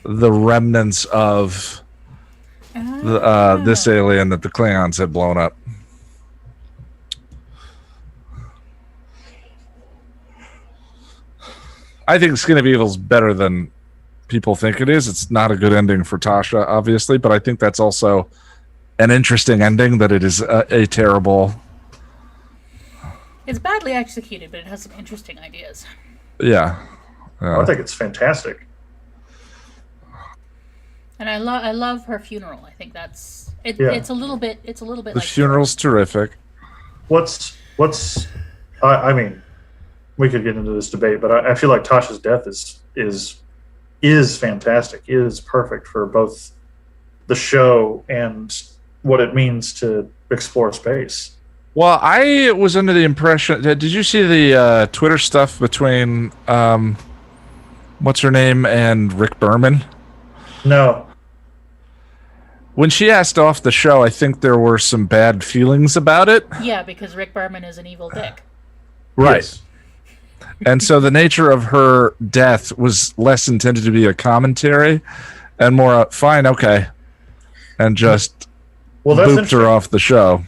The remnants of this alien that the Klingons had blown up? I think Skin of Evil is better than people think it is. It's not a good ending for Tasha, obviously, but I think that's also an interesting ending, that it is a terrible... It's badly executed, but it has some interesting ideas. Yeah. I think it's fantastic. And I love her funeral. I think that's... It's a little bit The like... funeral's terrific. I mean... We could get into this debate, but I feel like Tasha's death is fantastic. It is perfect for both the show and what it means to explore space. Well, I was under the impression... Did you see the Twitter stuff between what's her name, and Rick Berman? No. When she asked off the show, I think there were some bad feelings about it. Yeah, because Rick Berman is an evil dick. Right. Yes. And so the nature of her death was less intended to be a commentary and more fine, okay, and just booped her off the show.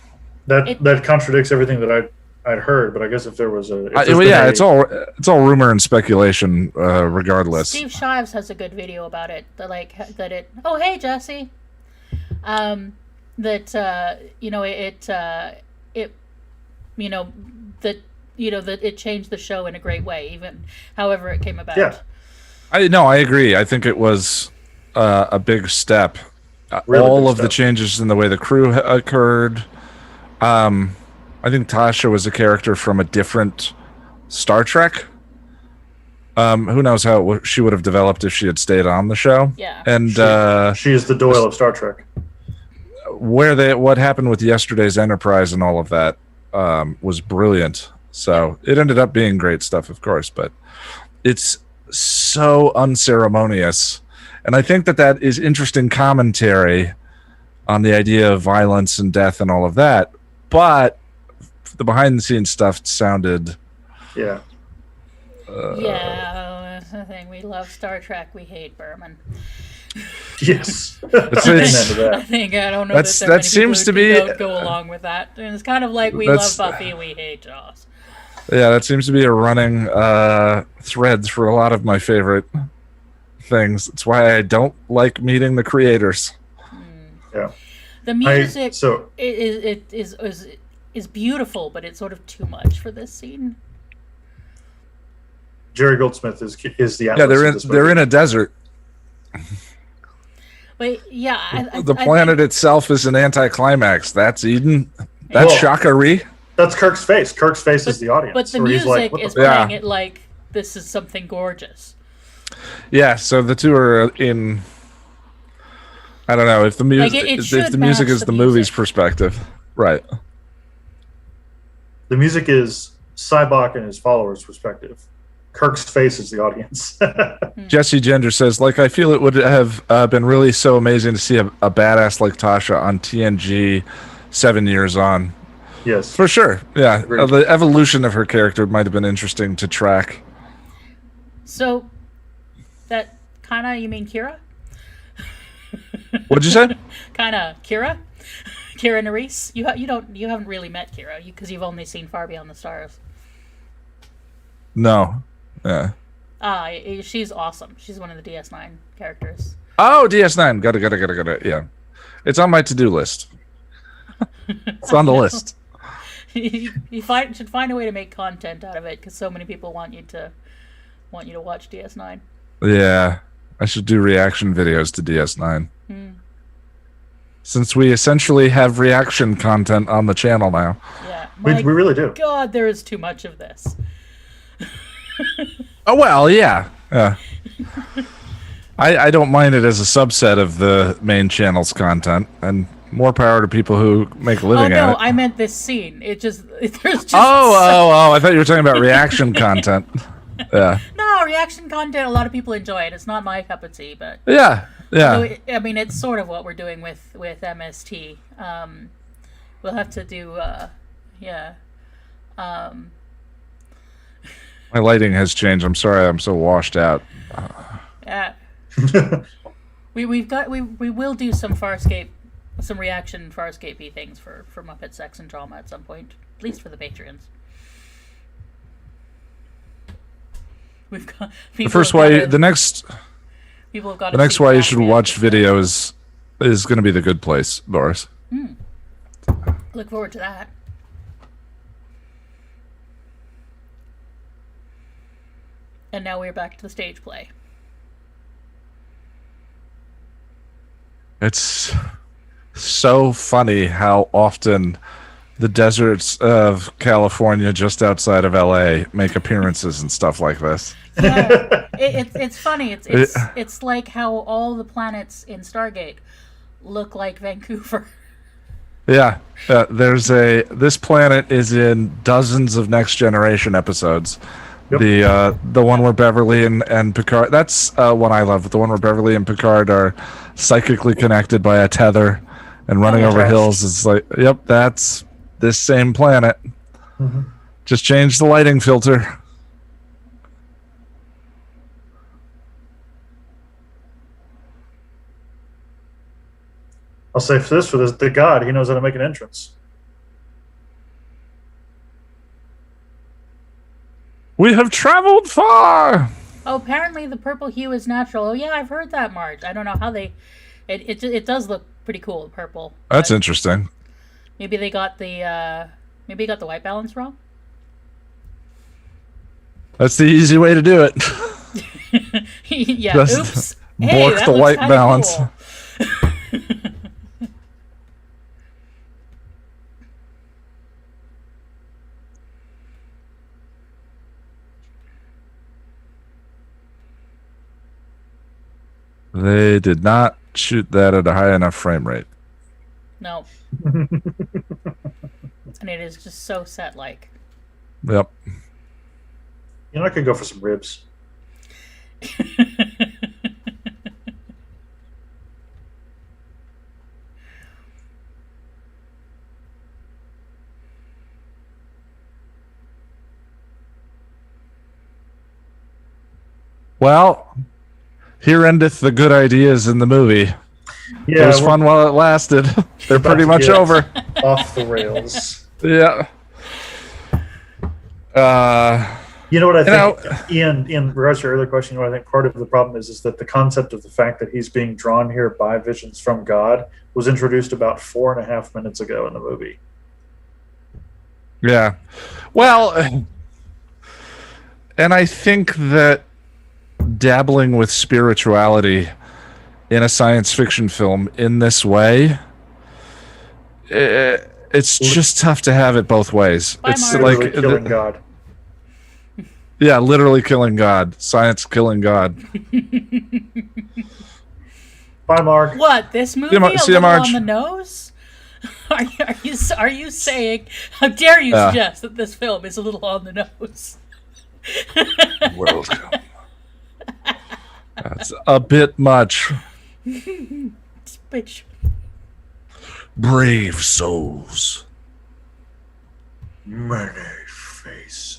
That contradicts everything that I'd heard, but I guess if there was a... it's all rumor and speculation, regardless. Steve Shives has a good video about it. Oh, hey, Jesse. It changed the show in a great way, even however it came about. Yeah. I agree. I think it was a big step. Really all big of step. the changes in the way the crew occurred. I think Tasha was a character from a different Star Trek. Who knows how she would have developed if she had stayed on the show. Yeah. And she is the Doyle of Star Trek. What happened with yesterday's Enterprise and all of that was brilliant. So it ended up being great stuff, of course, but it's so unceremonious. And I think that is interesting commentary on the idea of violence and death and all of that. But the behind-the-scenes stuff sounded... Yeah. That's the thing. We love Star Trek. We hate Berman. Yes. I think I don't know that seems to be go along with that. And it's kind of like we love Buffy, we hate Jaws. Yeah, that seems to be a running thread for a lot of my favorite things. It's why I don't like meeting the creators. Yeah. The music is beautiful, but it's sort of too much for this scene. Jerry Goldsmith is the Atlas. Yeah, they're in a desert. But yeah, the planet itself is an anticlimax. That's Eden. That's Shakari. That's Kirk's face. Kirk's face is the audience. But the music is playing it like this is something gorgeous. Yeah, so the two are in. I don't know if the music if the music is the movie's perspective, right? The music is Cybok and his followers' perspective. Kirk's face is the audience. Jesse Gender says, I feel it would have been really so amazing to see a badass like Tasha on TNG 7 years on. Yes. For sure. Yeah. The evolution of her character might have been interesting to track. So, that kind of, you mean Kira? What'd you say? Kind of Kira? Kira Nerys? You haven't really met Kira because you've only seen Far Beyond the Stars. No. Yeah. She's awesome. She's one of the DS9 characters. Oh, DS9. Got it. Yeah. It's on my to-do list. It's on the list. You should find a way to make content out of it because so many people want you to watch DS9. Yeah. I should do reaction videos to DS9. Since we essentially have reaction content on the channel now. Yeah. We really do. God, there is too much of this. Oh, well, yeah. I don't mind it as a subset of the main channel's content, and more power to people who make a living at it. I meant this scene. There's just I thought you were talking about reaction content. Yeah. No, reaction content, a lot of people enjoy it. It's not my cup of tea, but... Yeah. So, it's sort of what we're doing with MST. We'll have to do, My lighting has changed. I'm sorry. I'm so washed out. Yeah. we will do some Farscape, some reaction Farscape-y things for Muppet Sex and Drama at some point, at least for the Patreons. We've got the next why you should watch video is going to be The Good Place, Boris. Look forward to that. And now we're back to the stage play. It's so funny how often the deserts of California just outside of LA make appearances and stuff like this. Yeah, it's funny. It's like how all the planets in Stargate look like Vancouver. Yeah, this planet is in dozens of Next Generation episodes. Yep. The one where Beverly and Picard. That's one I love. The one where Beverly and Picard are psychically connected by a tether and running over hills. It's like, yep, that's this same planet. Mm-hmm. Just change the lighting filter. I'll say for this, the god, he knows how to make an entrance. We have traveled far. Oh, apparently the purple hue is natural. Oh yeah, I've heard that, Marge. I don't know how they. It does look pretty cool, purple. That's interesting. Maybe they got the white balance wrong. That's the easy way to do it. Yeah. Just oops. bork Hey, the white balance. Cool. They did not shoot that at a high enough frame rate. No. And it is just so set like. Yep. You know, I could go for some ribs. Well, here endeth the good ideas in the movie. Yeah, it was fun while it lasted. They're pretty much over. Off the rails. Yeah. You know what I think, Ian, in regards to your earlier question, what I think part of the problem is that the concept of the fact that he's being drawn here by visions from God was introduced about 4.5 minutes ago in the movie. Yeah. Well, and I think that dabbling with spirituality in a science fiction film in this way, it's just tough to have it both ways. It's like killing God. Yeah, literally killing God. Science killing God. Bye, Mark. What, this movie See you, Marge. on the nose? Are you saying? How dare you suggest that this film is a little on the nose? Welcome. That's a bit much. Brave souls. Many faces.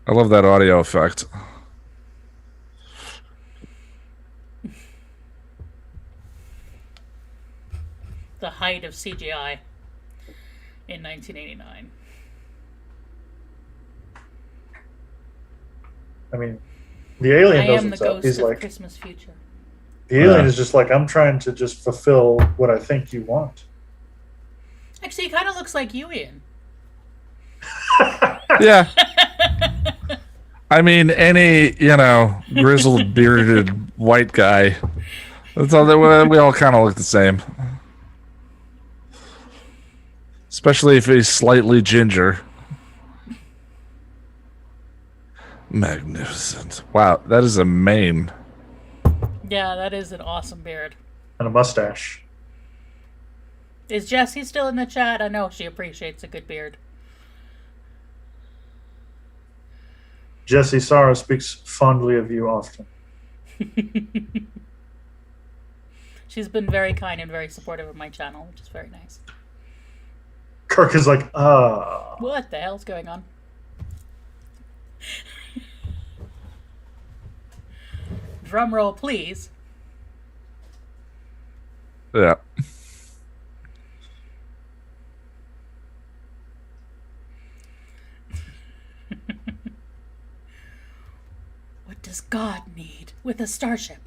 I love that audio effect. The height of CGI in 1989. I mean, the alien I knows am the what's up. ghost He's of like, Christmas future. the alien is just like, I'm trying to just fulfill what I think you want. Actually, he kind of looks like you, Ian. Yeah. I mean, any, grizzled, bearded white guy. That's all that we all kind of look the same. Especially if he's slightly ginger. Magnificent. Wow, that is a mane. Yeah, that is an awesome beard. And a mustache. Is Jessie still in the chat? I know she appreciates a good beard. Jesse Sarah speaks fondly of you often. She's been very kind and very supportive of my channel, which is very nice. Kirk is like, What the hell's going on? Drum roll, please. Yeah. What does God need with a starship?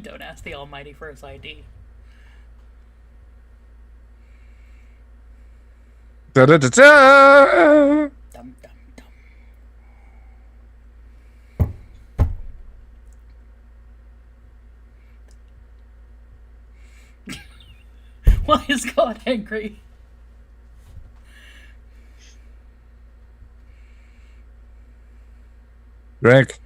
Don't ask the Almighty for his ID. Da-da-da-da! Dum, dum, dum. angry. Drink.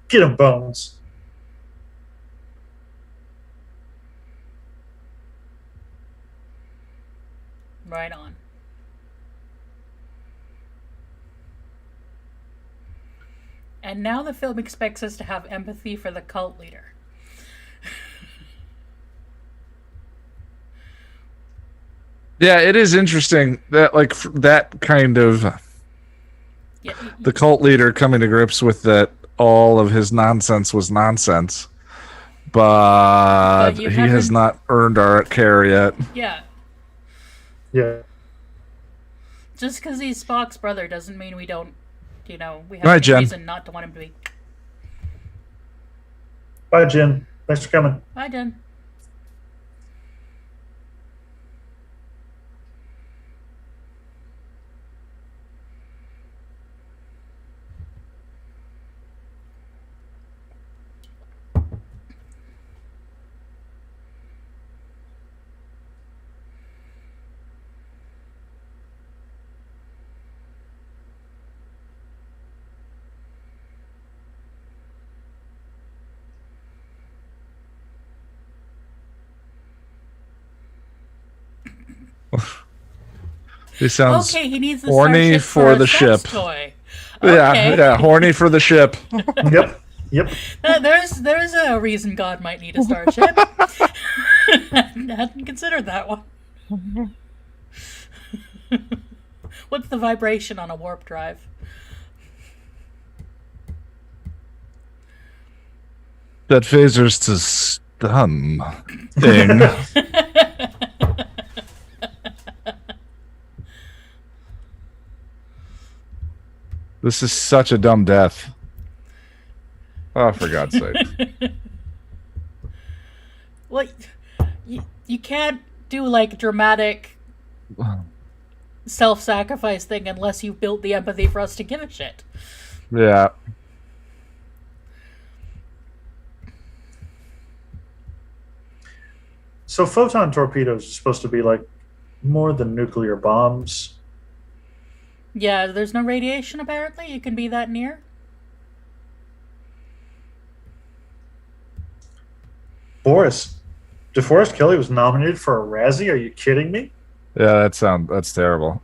Get him, Bones. Right on. And now the film expects us to have empathy for the cult leader. Yeah, it is interesting that that kind of the cult leader coming to grips with that all of his nonsense was nonsense, but he has not earned our care yet. Yeah. Yeah. Just because he's Spock's brother doesn't mean we don't, we have Right, Jen. reason not to want him to be. Bye, Jen. Thanks for coming. Bye, Jen. He sounds he needs the horny for the ship. Toy. Okay. Yeah, horny for the ship. Yep. There's a reason God might need a starship. I hadn't considered that one. What's the vibration on a warp drive? That phaser's to stun thing. This is such a dumb death. Oh, for God's sake. Well, you can't do dramatic self-sacrifice thing unless you've built the empathy for us to give a shit. Yeah. So photon torpedoes are supposed to be more than nuclear bombs. Yeah, there's no radiation apparently. You can be that near. Boris, DeForest Kelley was nominated for a Razzie? Are you kidding me? Yeah, that's terrible.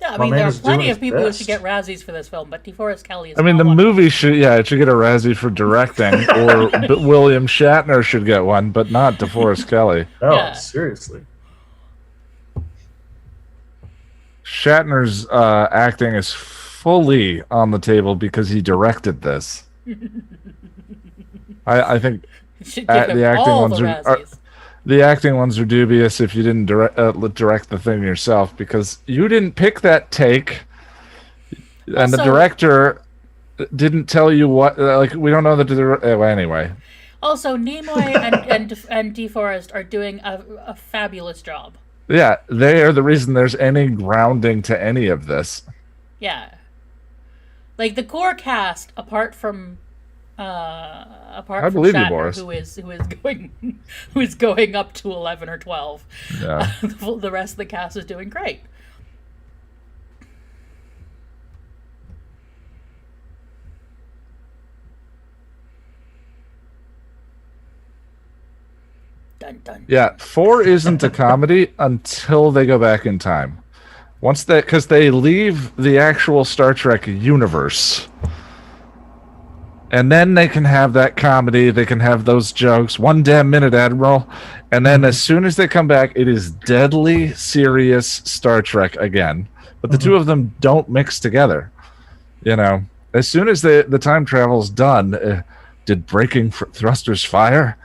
Yeah, I mean, there are plenty of people who should get Razzies for this film, but DeForest Kelley is. I mean, the movie should it should get a Razzie for directing, or William Shatner should get one, but not DeForest Kelley. No, Yeah. Seriously. Shatner's acting is fully on the table because he directed this. I think Should give him the acting all ones the are Razzies. the acting ones are dubious if you didn't direct the thing yourself, because you didn't pick that take, and the director didn't tell you what. We don't know well, anyway. Also, Nimoy and DeForest are doing a fabulous job. Yeah, they are the reason there's any grounding to any of this. Yeah, the core cast, apart from Shatner, Boris. who is going up to 11 or 12. Yeah. The rest of the cast is doing great. Dun, dun. Yeah, 4 isn't a comedy until they go back in time. Because they leave the actual Star Trek universe. And then they can have that comedy, they can have those jokes, one damn minute, Admiral. And then as soon as they come back, it is deadly serious Star Trek again. But the two of them don't mix together. As soon as the time travel's done, did braking thrusters fire?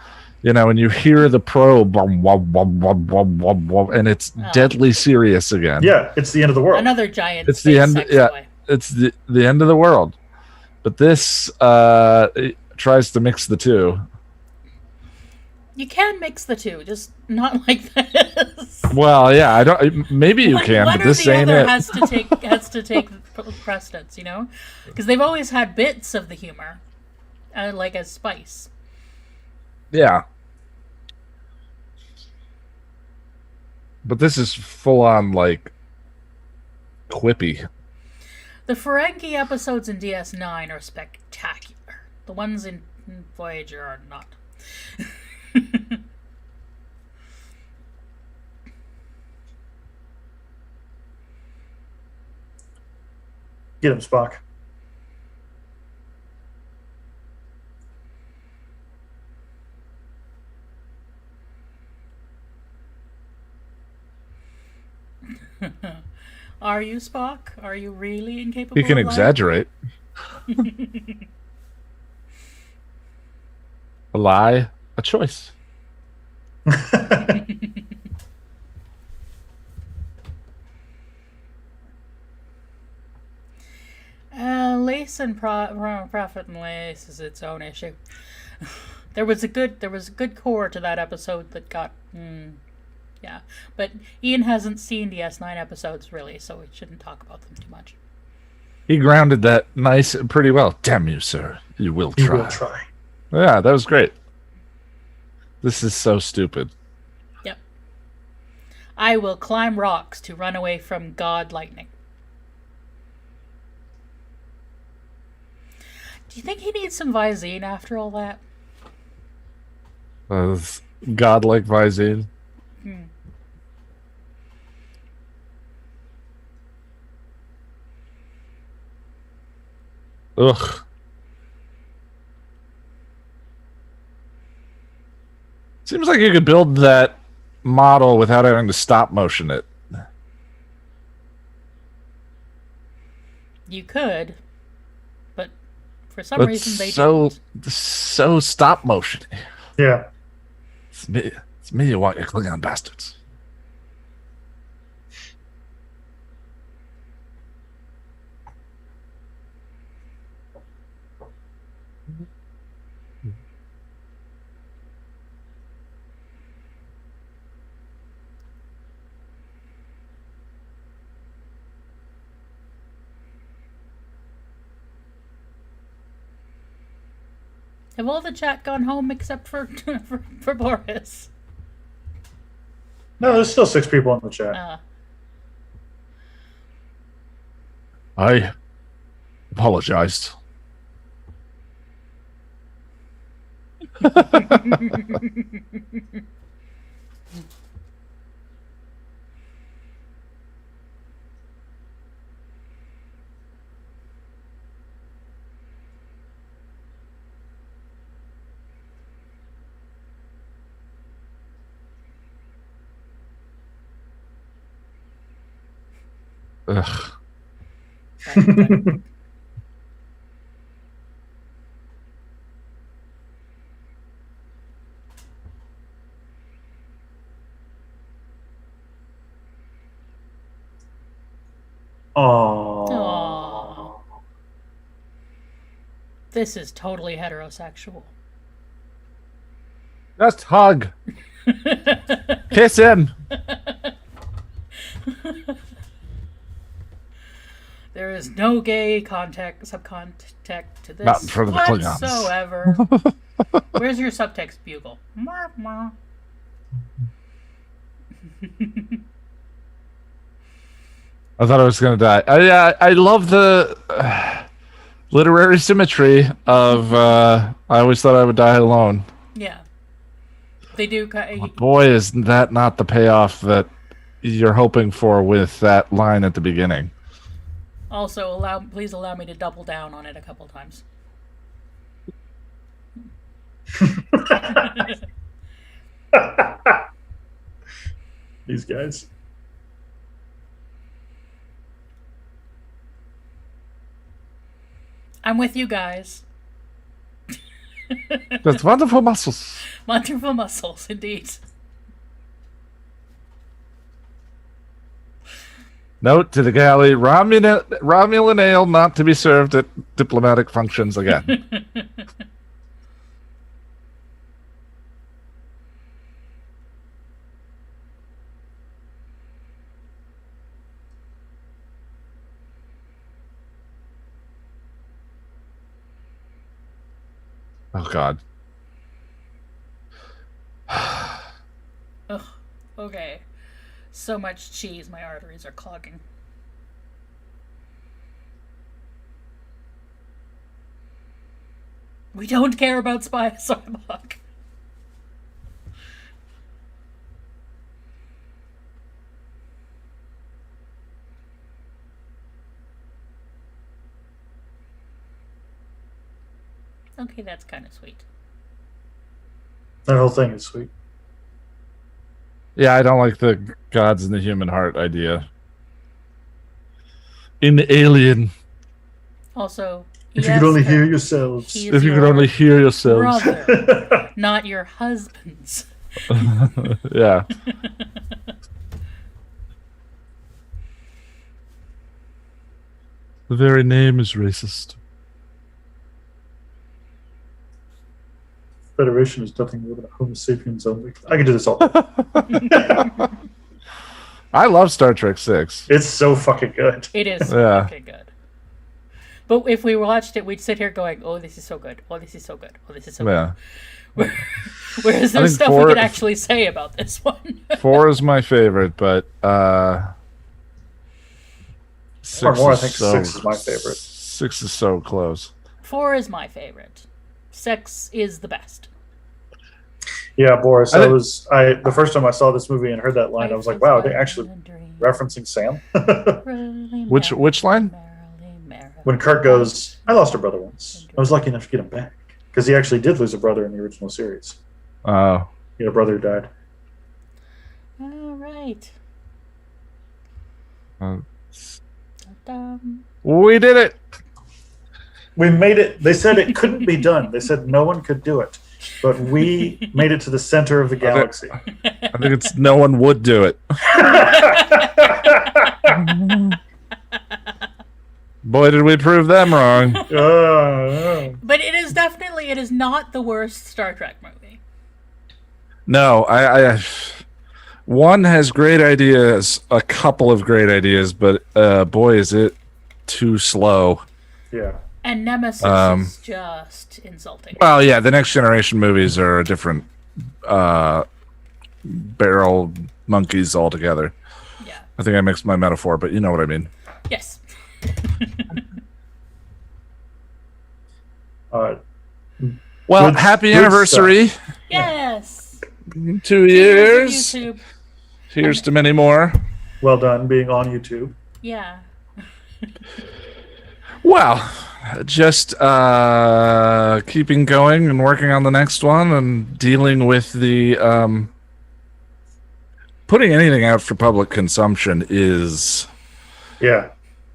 And you hear the probe, and it's deadly serious again. Yeah, it's the end of the world. Another giant. It's the end. Yeah, it's the end of the world. But this tries to mix the two. You can mix the two, just not like this. Well, yeah, I don't. Maybe you can, one but this or the ain't other it. has to take precedence, you know, because they've always had bits of the humor, like as spice. Yeah. But this is full on like quippy. The Ferengi episodes in DS9 are spectacular. The ones in Voyager are not. Get him, Spock. Are you, Spock? Are you really incapable? You can of exaggerate. A lie, a choice. Lace and Prophet and Lace is its own issue. There was a good core to that episode that got yeah, but Ian hasn't seen the S9 episodes really, so we shouldn't talk about them too much. He grounded that nice pretty well. Damn you, sir. You will try. You will try. Yeah, that was great. This is so stupid. Yep. I will climb rocks to run away from God lightning. Do you think he needs some Visine after all that? Godlike Visine. Ugh. Seems like you could build that model without having to stop motion it. You could, but for some reason they so didn't. so stop motion. Yeah. It's me you want, you Klingon bastards. Have all the chat gone home except for for Boris? No, there's still 6 people in the chat. I apologized. Ugh. Aww. This is totally heterosexual. Just hug. Kiss him. There is no gay subcontext to this Not in front of the Klingons. whatsoever. Where's your subtext, Bugle? I thought I was going to die. I love the literary symmetry of I always thought I would die alone. Yeah. They do. Boy, is that not the payoff that you're hoping for with that line at the beginning. Also, please allow me to double down on it a couple times. These guys. I'm with you guys. That's wonderful muscles. Wonderful muscles, indeed. Note to the galley: Romulan ale not to be served at diplomatic functions again. Oh God. Ugh. Okay. So much cheese, my arteries are clogging. We don't care about Spy Sarlacc. Okay, that's kind of sweet. That whole thing is sweet. Yeah, I don't like the gods in the human heart idea. In the Alien. Also, if you could only hear yourselves. If you could only hear yourselves. Brother, not your husband's. Yeah. The very name is racist. Federation is nothing more than a Homo sapiens only. I can do this all day. I love Star Trek 6. It's so fucking good. It is fucking good. But if we watched it, we'd sit here going, "Oh, this is so good. Oh, this is so good. Oh, this is so good." Whereas there's stuff we could actually say about this one. 4 is my favorite, but 6 I think 6 is my favorite. 6 is so close. 4 is my favorite. 6 is the best. Yeah, Boris. The first time I saw this movie and heard that line, I was like, "Wow, are they actually referencing Sam?" Which line? When Kirk goes, "I lost a brother once. I was lucky enough to get him back," because he actually did lose a brother in the original series. Oh. He had a brother who died. All right. We did it. We made it. They said it couldn't be done. They said no one could do it. But we made it to the center of the galaxy. I think it's no one would do it. Boy, did we prove them wrong. But it is not the worst Star Trek movie. No, I one has great ideas, a couple of great ideas, but boy, is it too slow. Yeah. And Nemesis is just insulting. Well, yeah, the Next Generation movies are a different barrel monkeys altogether. Yeah. I think I mixed my metaphor, but you know what I mean. Yes. Well, happy anniversary. Stuff. Yes. 2 years. YouTube. Here's to many more. Well done being on YouTube. Yeah. Well, just keeping going and working on the next one and dealing with the putting anything out for public consumption is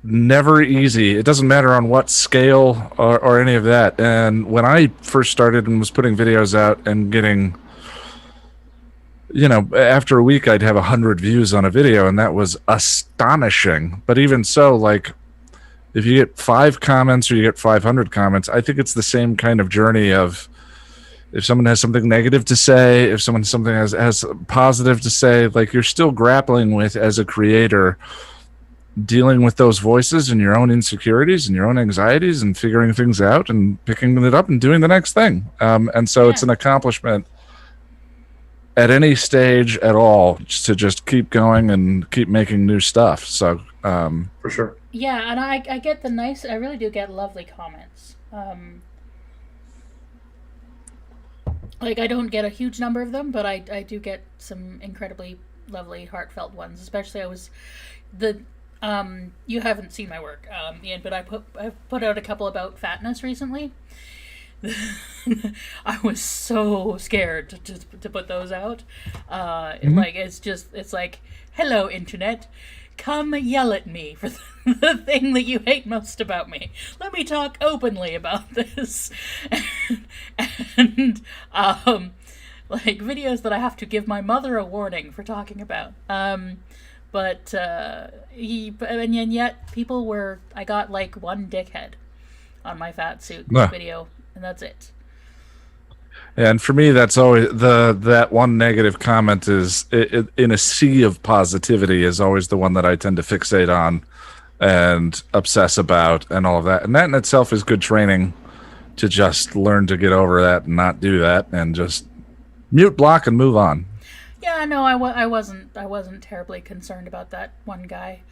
never easy. It doesn't matter on what scale or any of that. And when I first started and was putting videos out and getting, after a week I'd have 100 views on a video, and that was astonishing. But even so, like, if you get 5 comments or you get 500 comments, I think it's the same kind of journey of if someone has something negative to say, if someone has positive to say, like, you're still grappling with, as a creator, dealing with those voices and your own insecurities and your own anxieties and figuring things out and picking it up and doing the next thing. And so it's an accomplishment at any stage at all to just keep going and keep making new stuff. So for sure. Yeah, and I get I really do get lovely comments. Like, I don't get a huge number of them, but I do get some incredibly lovely, heartfelt ones. Especially you haven't seen my work, Ian, but I put out a couple about fatness recently. I was so scared to put those out. Like, it's like, hello, internet. Come yell at me for the thing that you hate most about me. Let me talk openly about this. and like, videos that I have to give my mother a warning for talking about. And yet people I got like one dickhead on my fat suit video, and that's it. And for me, that's always that one negative comment is in a sea of positivity is always the one that I tend to fixate on and obsess about and all of that. And that in itself is good training to just learn to get over that and not do that and just mute, block, and move on. Yeah, no, I wasn't terribly concerned about that one guy.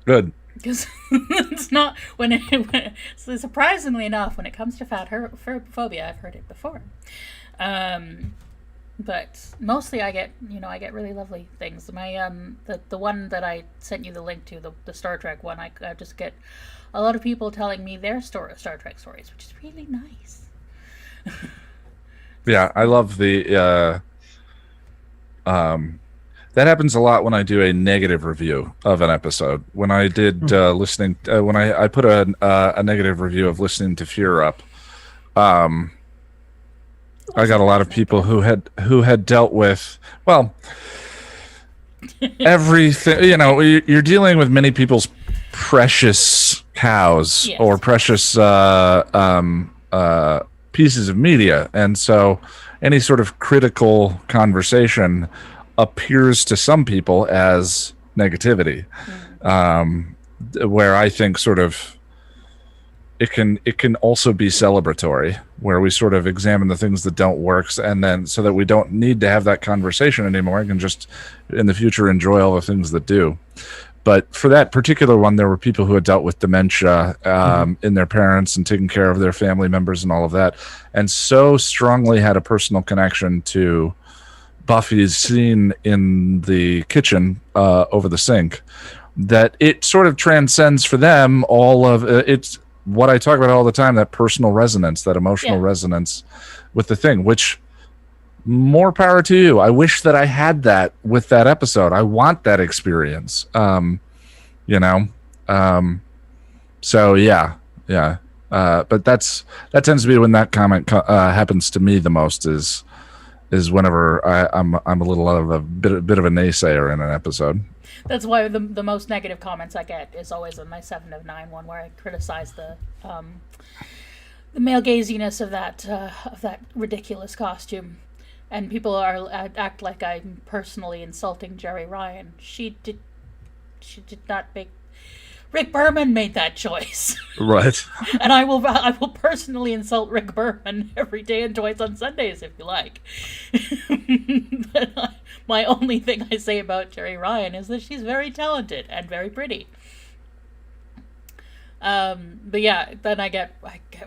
Good. Because it's not so surprisingly enough, when it comes to fat phobia, I've heard it before. But mostly I get really lovely things. My the one that I sent you the link to, the Star Trek one, I just get a lot of people telling me their Star Trek stories, which is really nice. Yeah, I love the that happens a lot when I do a negative review of an episode. When I did listening, when I put a negative review of listening to Fear Up, I got a lot of people who had dealt with, well, everything. You're dealing with many people's precious cows, yes, or precious pieces of media, and so any sort of critical conversation appears to some people as negativity, where I think sort of it can also be celebratory, where we sort of examine the things that don't work, and then so that we don't need to have that conversation anymore. I can just in the future enjoy all the things that do. But for that particular one, there were people who had dealt with dementia in their parents and taking care of their family members and all of that, and so strongly had a personal connection to Buffy's scene in the kitchen over the sink that it sort of transcends for them all of it's what I talk about all the time, that personal resonance, that emotional resonance with the thing, which more power to you. I wish that I had that with that episode. I want that experience. So yeah. But that tends to be when that comment happens to me the most is whenever I'm a little of a bit of a naysayer in an episode. That's why the most negative comments I get is always on my 7 of 9 one, where I criticize the male gaziness of that ridiculous costume, and people act like I'm personally insulting Jerry Ryan. She did not make. Rick Berman made that choice. Right. And I will personally insult Rick Berman every day and twice on Sundays if you like. But my only thing I say about Jerry Ryan is that she's very talented and very pretty. But yeah, then I get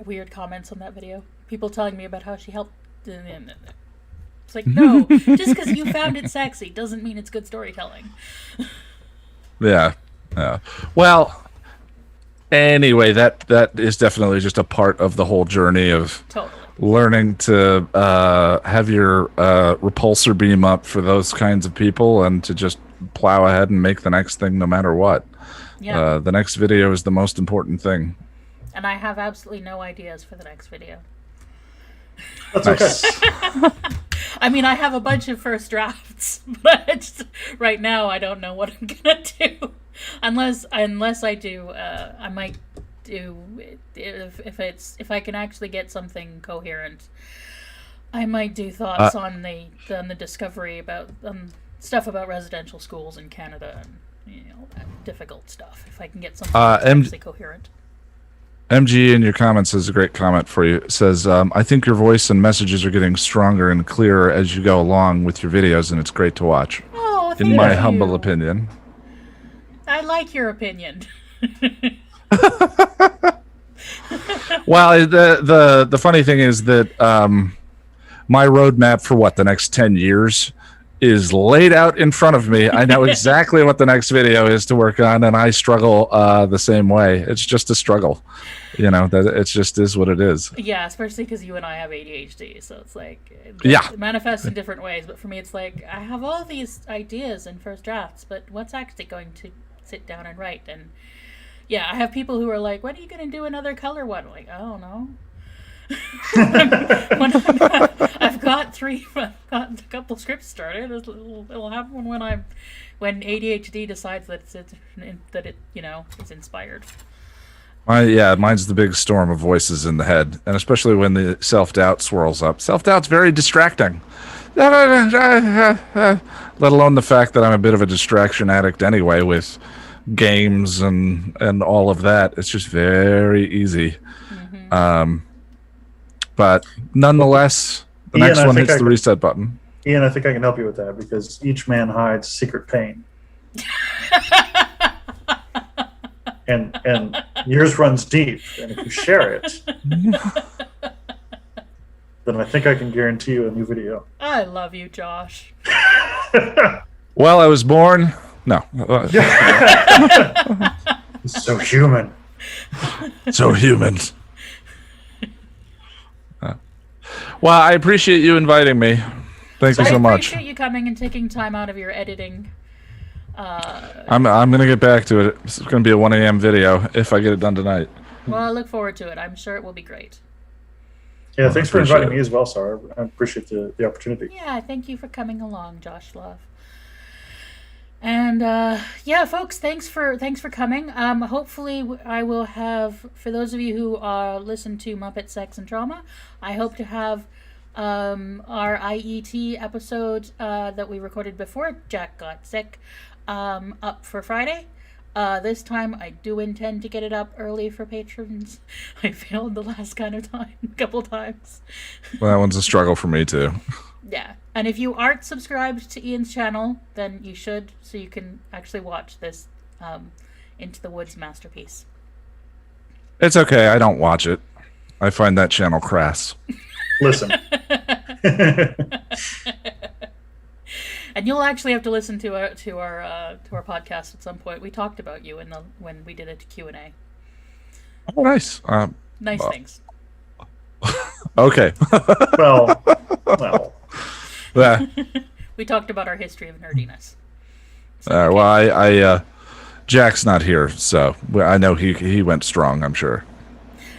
weird comments on that video. People telling me about how she helped. It's like, no, just because you found it sexy doesn't mean it's good storytelling. Yeah. Well, anyway, that is definitely just a part of the whole journey of learning to have your repulsor beam up for those kinds of people and to just plow ahead and make the next thing no matter what. Yeah. The next video is the most important thing. And I have absolutely no ideas for the next video. That's okay. I mean, I have a bunch of first drafts, but right now I don't know what I'm gonna do. Unless I do, I might do if I can actually get something coherent. I might do thoughts on the discovery about stuff about residential schools in Canada and that difficult stuff. If I can get something actually coherent. MG in your comments has a great comment for you. It says, I think your voice and messages are getting stronger and clearer as you go along with your videos, and it's great to watch. Oh, thank you. In my humble opinion. I like your opinion. Well, the funny thing is that my roadmap for the next 10 years is laid out in front of me. I know exactly what the next video is to work on, and I struggle the same way. It's just a struggle. That it just is what it is. Yeah, especially because you and I have ADHD, so it's like it manifests in different ways. But for me, it's like I have all these ideas in first drafts, but what's actually going to sit down and write? And yeah, I have people who are like, "When are you going to do another color one?" I'm like, I don't know. I've got a couple scripts started. It'll happen when ADHD decides that it is inspired. Mine's the big storm of voices in the head, and especially when the self-doubt swirls up. Self-doubt's very distracting. Let alone the fact that I'm a bit of a distraction addict anyway with games and all of that. It's just very easy But nonetheless, the Ian, next I one think hits the reset button. Ian, I think I can help you with that because each man hides secret pain. and yours runs deep, and if you share it, then I think I can guarantee you a new video. I love you, Josh. Well, I was born. No. So human. So human. Well, I appreciate you inviting me. Thank you so much. I appreciate you coming and taking time out of your editing. I'm gonna get back to it. It's gonna be a 1 a.m. video if I get it done tonight. Well, I look forward to it. I'm sure it will be great. Yeah, thanks for inviting me as well, Sarah. I appreciate the opportunity. Yeah, thank you for coming along, Josh Love. And yeah, folks, thanks for coming. Hopefully, I will have, for those of you who listen to Muppet Sex and Trauma, I hope to have our IET episode that we recorded before Jack got sick up for Friday. This time I do intend to get it up early for patrons. I failed the last couple times. Well, that one's a struggle for me too. Yeah, and if you aren't subscribed to Ian's channel, then you should, so you can actually watch this Into the Woods masterpiece. It's okay, I don't watch it. I find that channel crass. Listen. And you'll actually have to listen to our podcast at some point. We talked about you when we did a Q&A. Oh, nice. Nice things. Okay. Well. Yeah. We talked about our history of nerdiness. So well, I Jack's not here, so I know he went strong. I'm sure.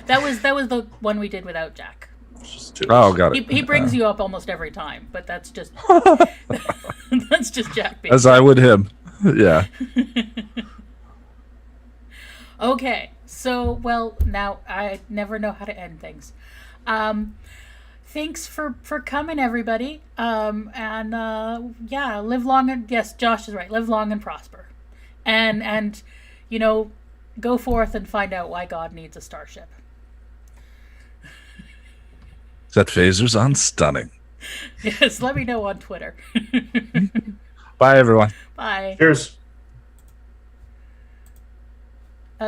That was the one we did without Jack. Oh, got it. He brings you up almost every time, but that's just that's just Jack being as I would him. Yeah. Okay, so well now I never know how to end things. Thanks for coming, everybody. Yeah, live long and yes, Josh is right. Live long and prosper, and go forth and find out why God needs a starship. Set phasers on stunning. Yes, let me know on Twitter. Bye, everyone. Bye. Cheers.